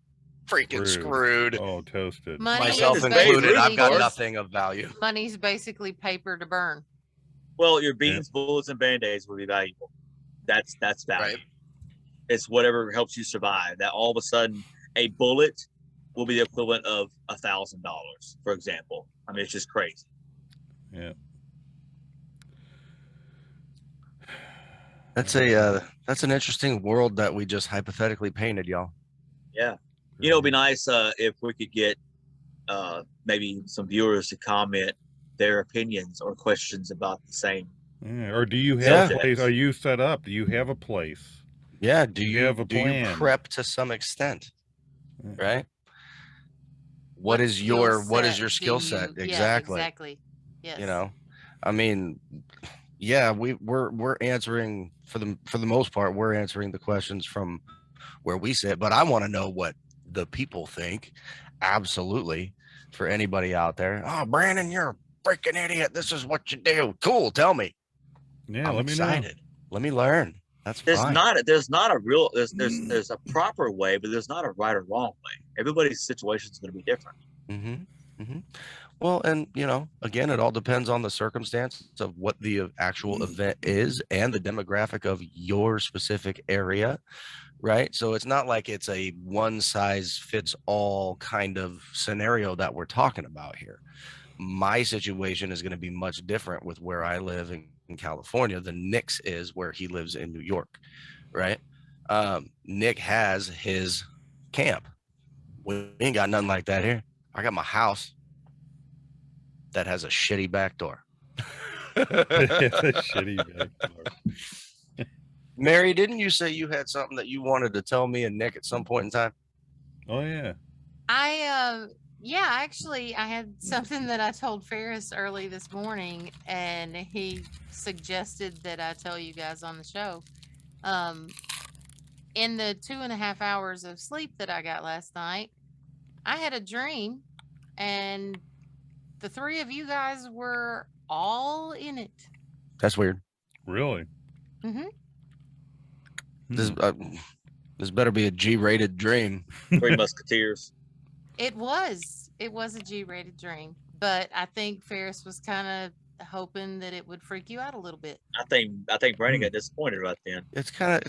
freaking screwed. Oh, toasted. Myself included. I've got nothing of value. Money's basically paper to burn. Well, your beans, bullets, and band-aids will be valuable. That's value. Right. It's whatever helps you survive. That all of a sudden, a bullet will be the equivalent of $1,000, for example. I mean, it's just crazy. Yeah. That's an interesting world that we just hypothetically painted, y'all. Yeah. You know, it'd be nice if we could get maybe some viewers to comment their opinions or questions about the same. Yeah. Or do you have a place? Are you set up? Do you have a place? Yeah. Do you have a plan? Do you prep to some extent? Right. What is your skill set? Exactly. Yeah, exactly. Yes. You know, I mean, yeah, we're answering for the most part, we're answering the questions from where we sit, but I want to know what the people think. Absolutely. For anybody out there. Oh, Brandon, you're a freaking idiot. This is what you do. Cool. Tell me. Yeah. I'm Let me excited. know. Let me learn. That's there's fine. There's a proper way, but there's not a right or wrong way. Everybody's situation is going to be different. Well, and you know, again, it all depends on the circumstance of what the actual event is and the demographic of your specific area, right? So it's not like it's a one size fits all kind of scenario that we're talking about here. My situation is going to be much different with where I live in California than Nick's is where he lives in New York, right? Nick has his camp. We ain't got nothing like that here. I got my house that has a shitty back door. Shitty back door. Mary, didn't you say you had something that you wanted to tell me and Nick at some point in time? Oh yeah. Actually, I had something that I told Ferris early this morning, and he suggested that I tell you guys on the show. In the 2.5 hours of sleep that I got last night, I had a dream, and the three of you guys were all in it. That's weird. Really? Mm-hmm. This better be a G-rated dream. Three Musketeers. It was a G-rated dream, but I think Ferris was kind of hoping that it would freak you out a little bit. I think Brandon got disappointed right then. It's kind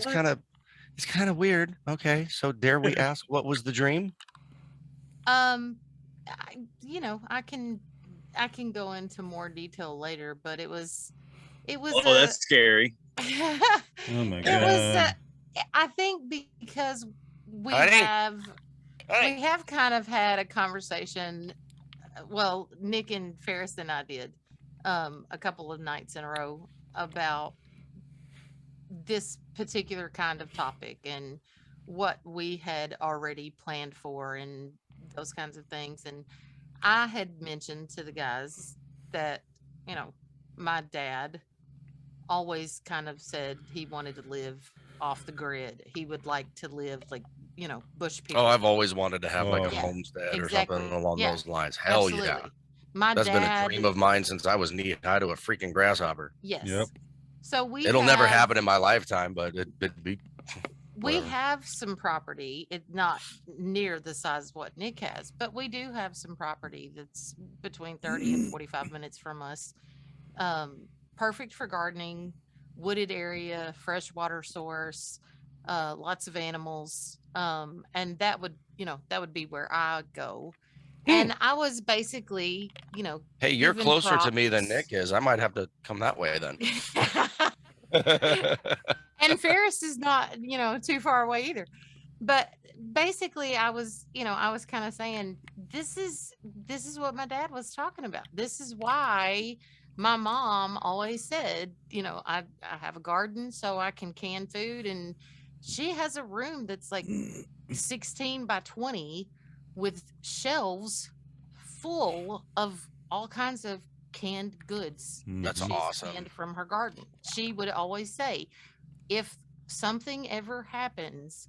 of weird. Okay, so dare we ask what was the dream? I can go into more detail later, but it was. Oh, that's scary. Oh my god. It was. I think because we have kind of had a conversation. Well, Nick and Ferris and I did a couple of nights in a row about this particular kind of topic and what we had already planned for and those kinds of things. And I had mentioned to the guys that, my dad always kind of said he wanted to live off the grid. He would like to live like, bush people. Oh, I've always wanted to have like a Yeah, homestead exactly. or something along Yeah, those lines. Hell absolutely. yeah. My That's dad, been a dream of mine since I was knee high to a freaking grasshopper. yes. Yep. So It'll never happen in my lifetime, but it'd be. We whatever. have some property. It's not near the size of what Nick has, but we do have some property that's between 30 and 45 minutes from us. Perfect for gardening, wooded area, fresh water source, lots of animals. And that would be where I go. And I was basically, Hey, you're given closer to me than props. Nick is. I might have to come that way then. And Ferris is not, too far away either. But basically I was kind of saying, this is what my dad was talking about. This is why my mom always said, I have a garden so I can can food. And she has a room that's like 16 by 20 with shelves full of all kinds of canned goods that That's she's awesome. canned from her garden. She would always say, if something ever happens,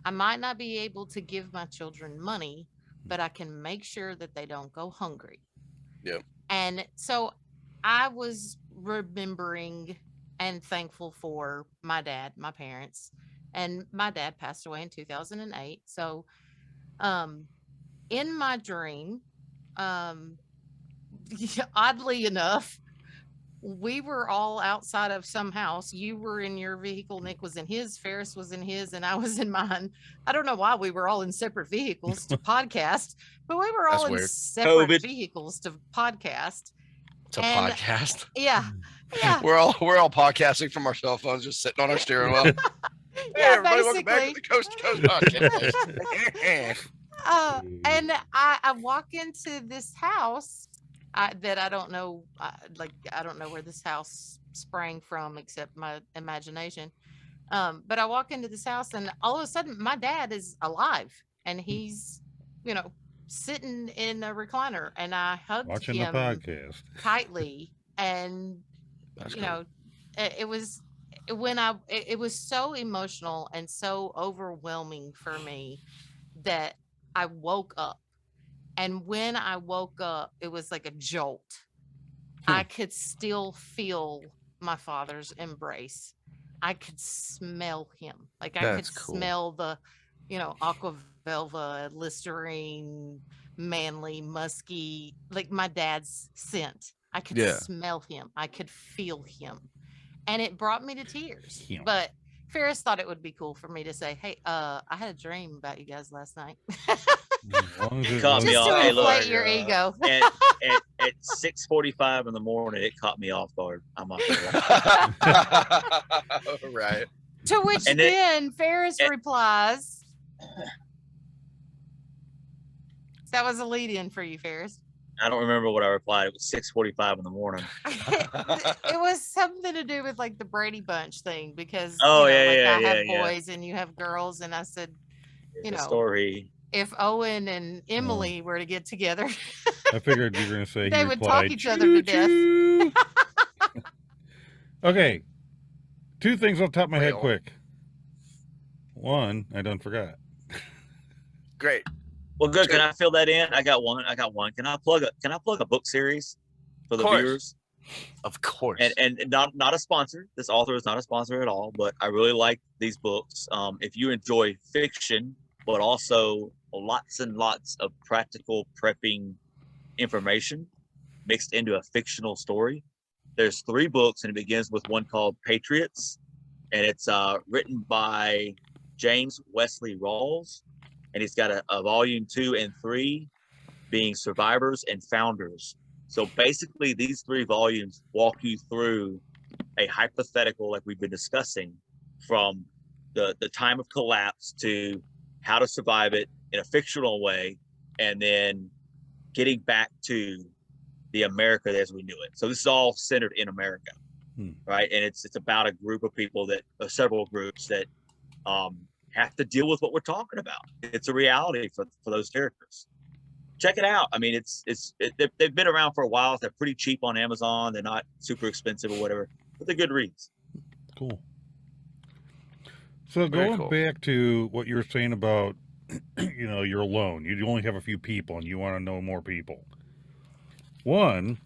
I might not be able to give my children money, but I can make sure that they don't go hungry. Yep. And so I was remembering and thankful for my dad, my parents, and my dad passed away in 2008. So, in my dream, oddly enough, we were all outside of some house. You were in your vehicle, Nick was in his, Ferris was in his, and I was in mine. I don't know why we were all in separate vehicles to podcast, but we were all in separate vehicles to podcast. Podcast. Yeah. We're all podcasting from our cell phones, just sitting on our steering wheel. Yeah, everybody, welcome back to the Coast to Coast podcast. And I walk into this house that I don't know, I don't know where this house sprang from except my imagination. But I walk into this house and all of a sudden my dad is alive and he's, sitting in a recliner, and I hugged watching him the podcast tightly. And, it was it was so emotional and so overwhelming for me that I woke up. And when I woke up, it was like a jolt. I could still feel my father's embrace. I could smell him. Like I could smell the, aqua velva, Listerine, manly, musky, like my dad's scent. I could smell him. I could feel him. And it brought me to tears. Yeah. But Ferris thought it would be cool for me to say, hey, I had a dream about you guys last night. Caught me just off. to inflate your ego. At 6:45 in the morning, it caught me off guard. I'm not gonna right. To which then Ferris replies. That was a lead-in for you, Ferris. I don't remember what I replied. It was 6:45 in the morning. It was something to do with like the Brady Bunch thing because Oh, you know, like yeah, I have yeah. boys and you have girls, and I said, you The know, story. if Owen and Emily were to get together, I figured you were going to say he they would talk replied, each other to death. "Choo-choo." Okay, 2 things off the top of my head, Well. quick. One, I done forgot. Great. Well, good. Can I fill that in? I got one. Can I plug a book series for the viewers? Of course. And not a sponsor. This author is not a sponsor at all, but I really like these books. If you enjoy fiction, but also lots and lots of practical prepping information mixed into a fictional story, there's 3 books, and it begins with one called Patriots, and it's written by James Wesley Rawls, and he's got a volume 2 and 3 being Survivors and Founders. So basically, these 3 volumes walk you through a hypothetical, like we've been discussing, from the time of collapse to how to survive it in a fictional way, and then getting back to the America as we knew it. So this is all centered in America, right? And it's about a group of people several groups that have to deal with what we're talking about. It's a reality for those characters. Check it out. I mean, they've been around for a while. They're pretty cheap on Amazon. They're not super expensive or whatever, but they're good reads. Cool. So going back to what you were saying about, you're alone. You only have a few people and you want to know more people. One,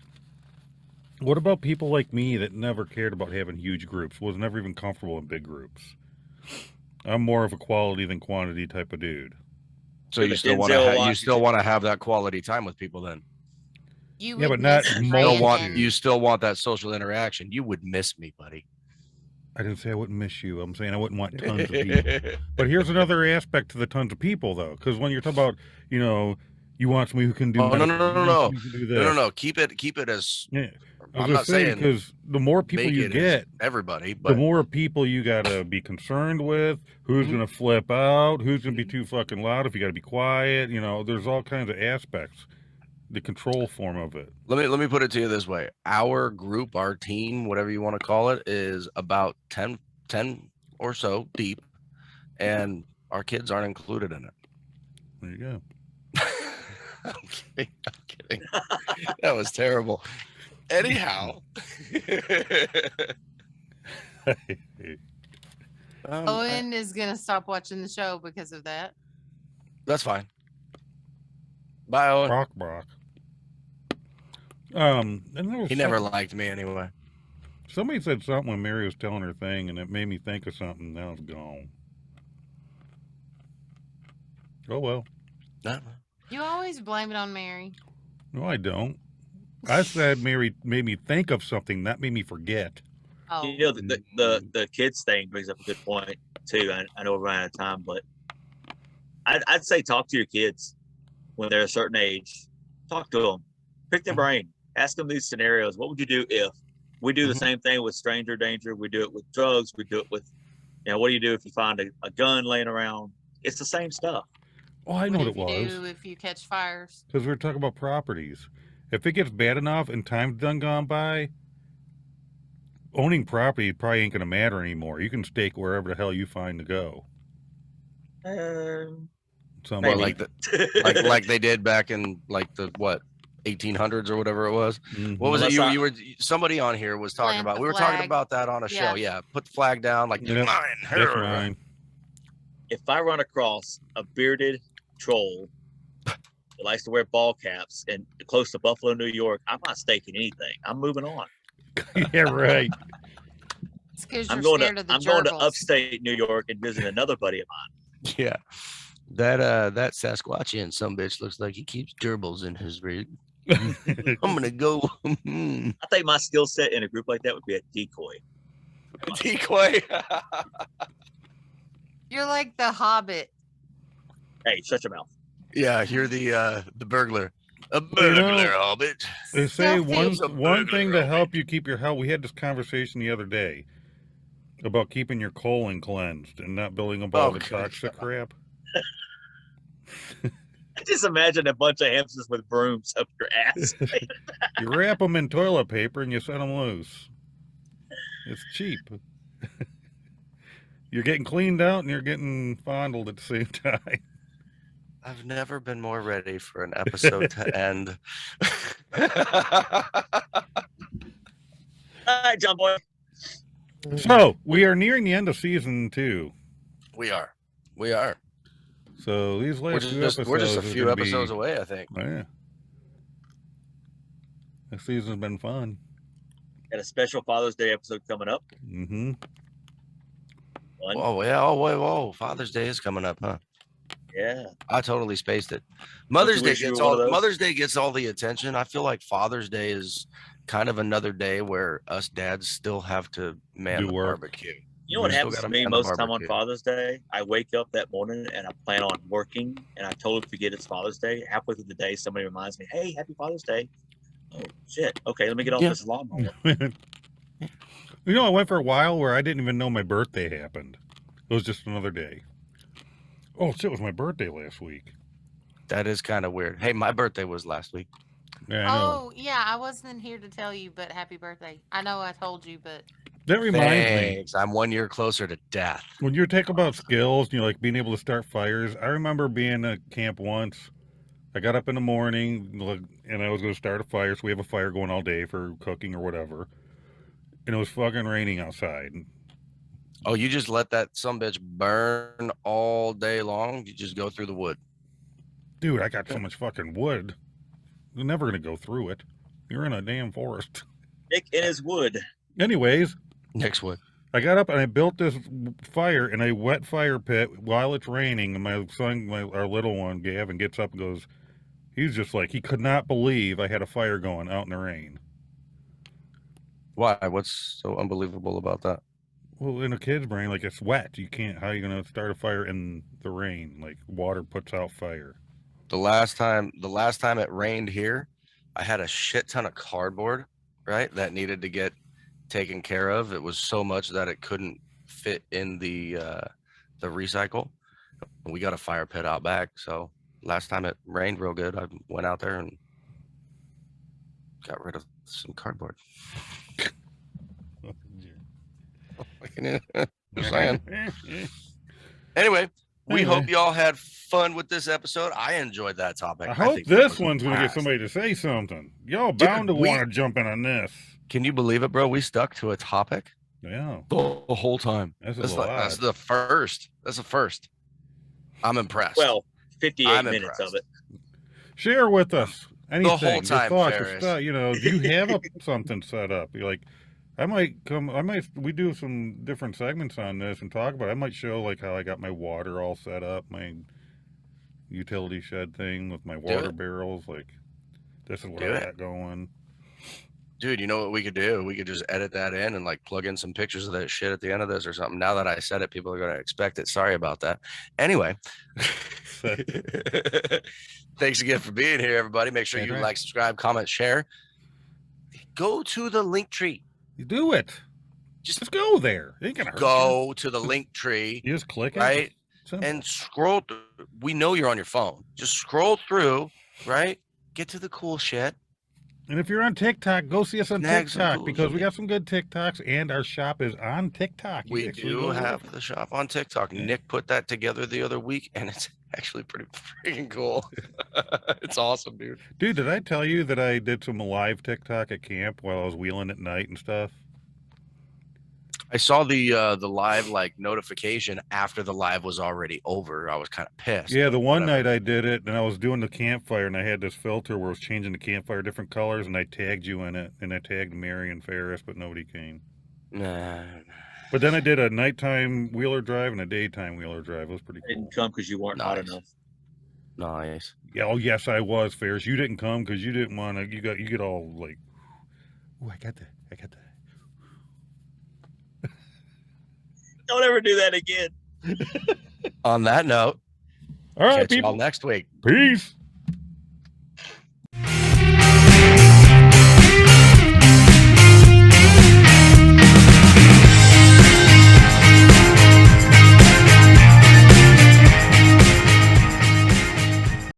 what about people like me that never cared about having huge groups, was never even comfortable in big groups? I'm more of a quality than quantity type of dude. So you still want to have that quality time with people then? But not you still want that social interaction. You would miss me, buddy. I didn't say I wouldn't miss you. I'm saying I wouldn't want tons of people. But here's another aspect to the tons of people, though, because when you're talking about, you want somebody who can do. No. Keep it as. Yeah. I'm not saying because the more people you get, everybody, but the more people you gotta be concerned with. Who's gonna flip out? Who's gonna be too fucking loud? If you gotta be quiet, there's all kinds of aspects. The control form of it. Let me put it to you this way: our group, our team, whatever you want to call it, is about 10 or so deep, and our kids aren't included in it. There you go. I'm kidding. That was terrible. Anyhow. Owen is gonna stop watching the show because of that. That's fine. Bye, Owen. Brock. He never liked me anyway. Somebody said something when Mary was telling her thing, and it made me think of something. Now it's gone. Oh well. You always blame it on Mary. No, I don't. I said Mary made me think of something, that made me forget. Oh. The kids thing brings up a good point too. I know we're running out of time, but I'd say talk to your kids when they're a certain age. Talk to them, pick their brain, ask them these scenarios. What would you do if we do the same thing with stranger danger? We do it with drugs. We do it with, what do you do if you find a gun laying around? It's the same stuff. Oh, I know what it was. What do you do if you catch fires? Because we were talking about properties. If it gets bad enough and time's done gone by, owning property probably ain't going to matter anymore. You can stake wherever the hell you find to go. Somewhere like they did back in like the 1800s or whatever it was. What was it? You were somebody on here was talking about. We were talking about that on a show. Yeah, put the flag down. Like mine. If I run across a bearded troll that likes to wear ball caps and close to Buffalo, New York, I'm not staking anything. I'm moving on. Yeah, right. It's because you're scared of the gerbils. Going to upstate New York and visit another buddy of mine. Yeah, that Sasquatchian sumbitch looks like he keeps gerbils in his rig. I'm gonna go. I think my skill set in a group like that would be a decoy. Decoy. You're like the Hobbit. Hey, shut your mouth. Yeah, you're the burglar. A burglar, Hobbit. They say one thing to help you keep your health. We had this conversation the other day about keeping your colon cleansed and not building up all the toxic crap. just imagine a bunch of hamsters with brooms up your ass. You wrap them in toilet paper and you set them loose. It's cheap. You're getting cleaned out and you're getting fondled at the same time. I've never been more ready for an episode to end. All right, John Boy. So we are nearing the end of season 2. We are. So these last few episodes, we're just a few episodes away, I think. Oh, yeah. This season's been fun. Got a special Father's Day episode coming up. Mm-hmm. Oh yeah. Whoa. Father's Day is coming up, huh? Yeah. I totally spaced it. Mother's Day gets all the attention. I feel like Father's Day is kind of another day where us dads still have to man the barbecue. You know what happens to me most of the time on Father's Day? I wake up that morning and I plan on working and I totally forget it's Father's Day. Halfway through the day, somebody reminds me, hey, happy Father's Day. Oh, shit. Okay, let me get off this lawnmower. You know, I went for a while where I didn't even know my birthday happened. It was just another day. Oh, shit, it was my birthday last week. That is kind of weird. Hey, my birthday was last week. Yeah, I know. Oh, yeah, I wasn't here to tell you, but happy birthday. I know I told you, but... That reminds me. I'm 1 year closer to death. When you talk about skills, you know, like being able to start fires, I remember being at camp once. I got up in the morning and I was going to start a fire. So we have a fire going all day for cooking or whatever. And it was fucking raining outside. Oh, you just let that sumbitch burn all day long? You just go through the wood? Dude, I got so much fucking wood. You're never going to go through it. You're in a damn forest. Nick in his wood. Anyways. Nick's wood. I got up and I built this fire in a wet fire pit while it's raining. And my son, our little one, Gavin, gets up and goes, he's just like, he could not believe I had a fire going out in the rain. Why? What's so unbelievable about that? Well, in a kid's brain, like, it's wet. You can't, how are you going to start a fire in the rain? Like, water puts out fire. The last time it rained here, I had a shit ton of cardboard, right, that needed to get taken care of. It was so much that it couldn't fit in the recycle. We got a fire pit out back, so last time it rained real good, I went out there and got rid of some cardboard. Just saying. Anyway, we hope y'all had fun with this episode. I enjoyed that topic. I hope this one's going to get somebody to say something. Y'all bound to want to jump in on this. Can you believe it, bro? We stuck to a topic. Yeah. The whole time. That's the first. That's the first. I'm impressed. Well, 58 minutes of it. Share with us anything. The whole time, thoughts, you know, do you have something set up? You're like, we do some different segments on this and talk about it. I might show like how I got my water all set up, my utility shed thing with my water barrels. Like, this is what I got going. Dude, you know what we could do? We could just edit that in and like plug in some pictures of that shit at the end of this or something. Now that I said it, people are going to expect it. Sorry about that. Anyway, thanks again for being here, everybody. Make sure you like, subscribe, comment, share. Go to the link tree. You do it. Just go there. It ain't gonna hurt you. To the link tree. You just click it. Right? And scroll. We know you're on your phone. Just scroll through, right? Get to the cool shit. And if you're on TikTok, go see us on TikTok because we got some good TikToks and our shop is on TikTok. We do have the shop on TikTok. Yeah. Nick put that together the other week and it's actually pretty freaking cool. It's awesome, dude. Dude, did I tell you that I did some live TikTok at camp while I was wheeling at night and stuff? I saw the live like notification after the live was already over. I was kind of pissed. Yeah, the one night I did it and I was doing the campfire and I had this filter where I was changing the campfire different colors and I tagged you in it and I tagged Mary and Ferris, but nobody came. Nah. But then I did a nighttime wheeler drive and a daytime wheeler drive. It was pretty cool. I didn't come because you weren't hot enough. Nice. Yeah, oh yes, I was, Ferris. You didn't come because you didn't want to. You get all like, oh, I got that. Don't ever do that again. On that note, all right, catch y'all next week. Peace.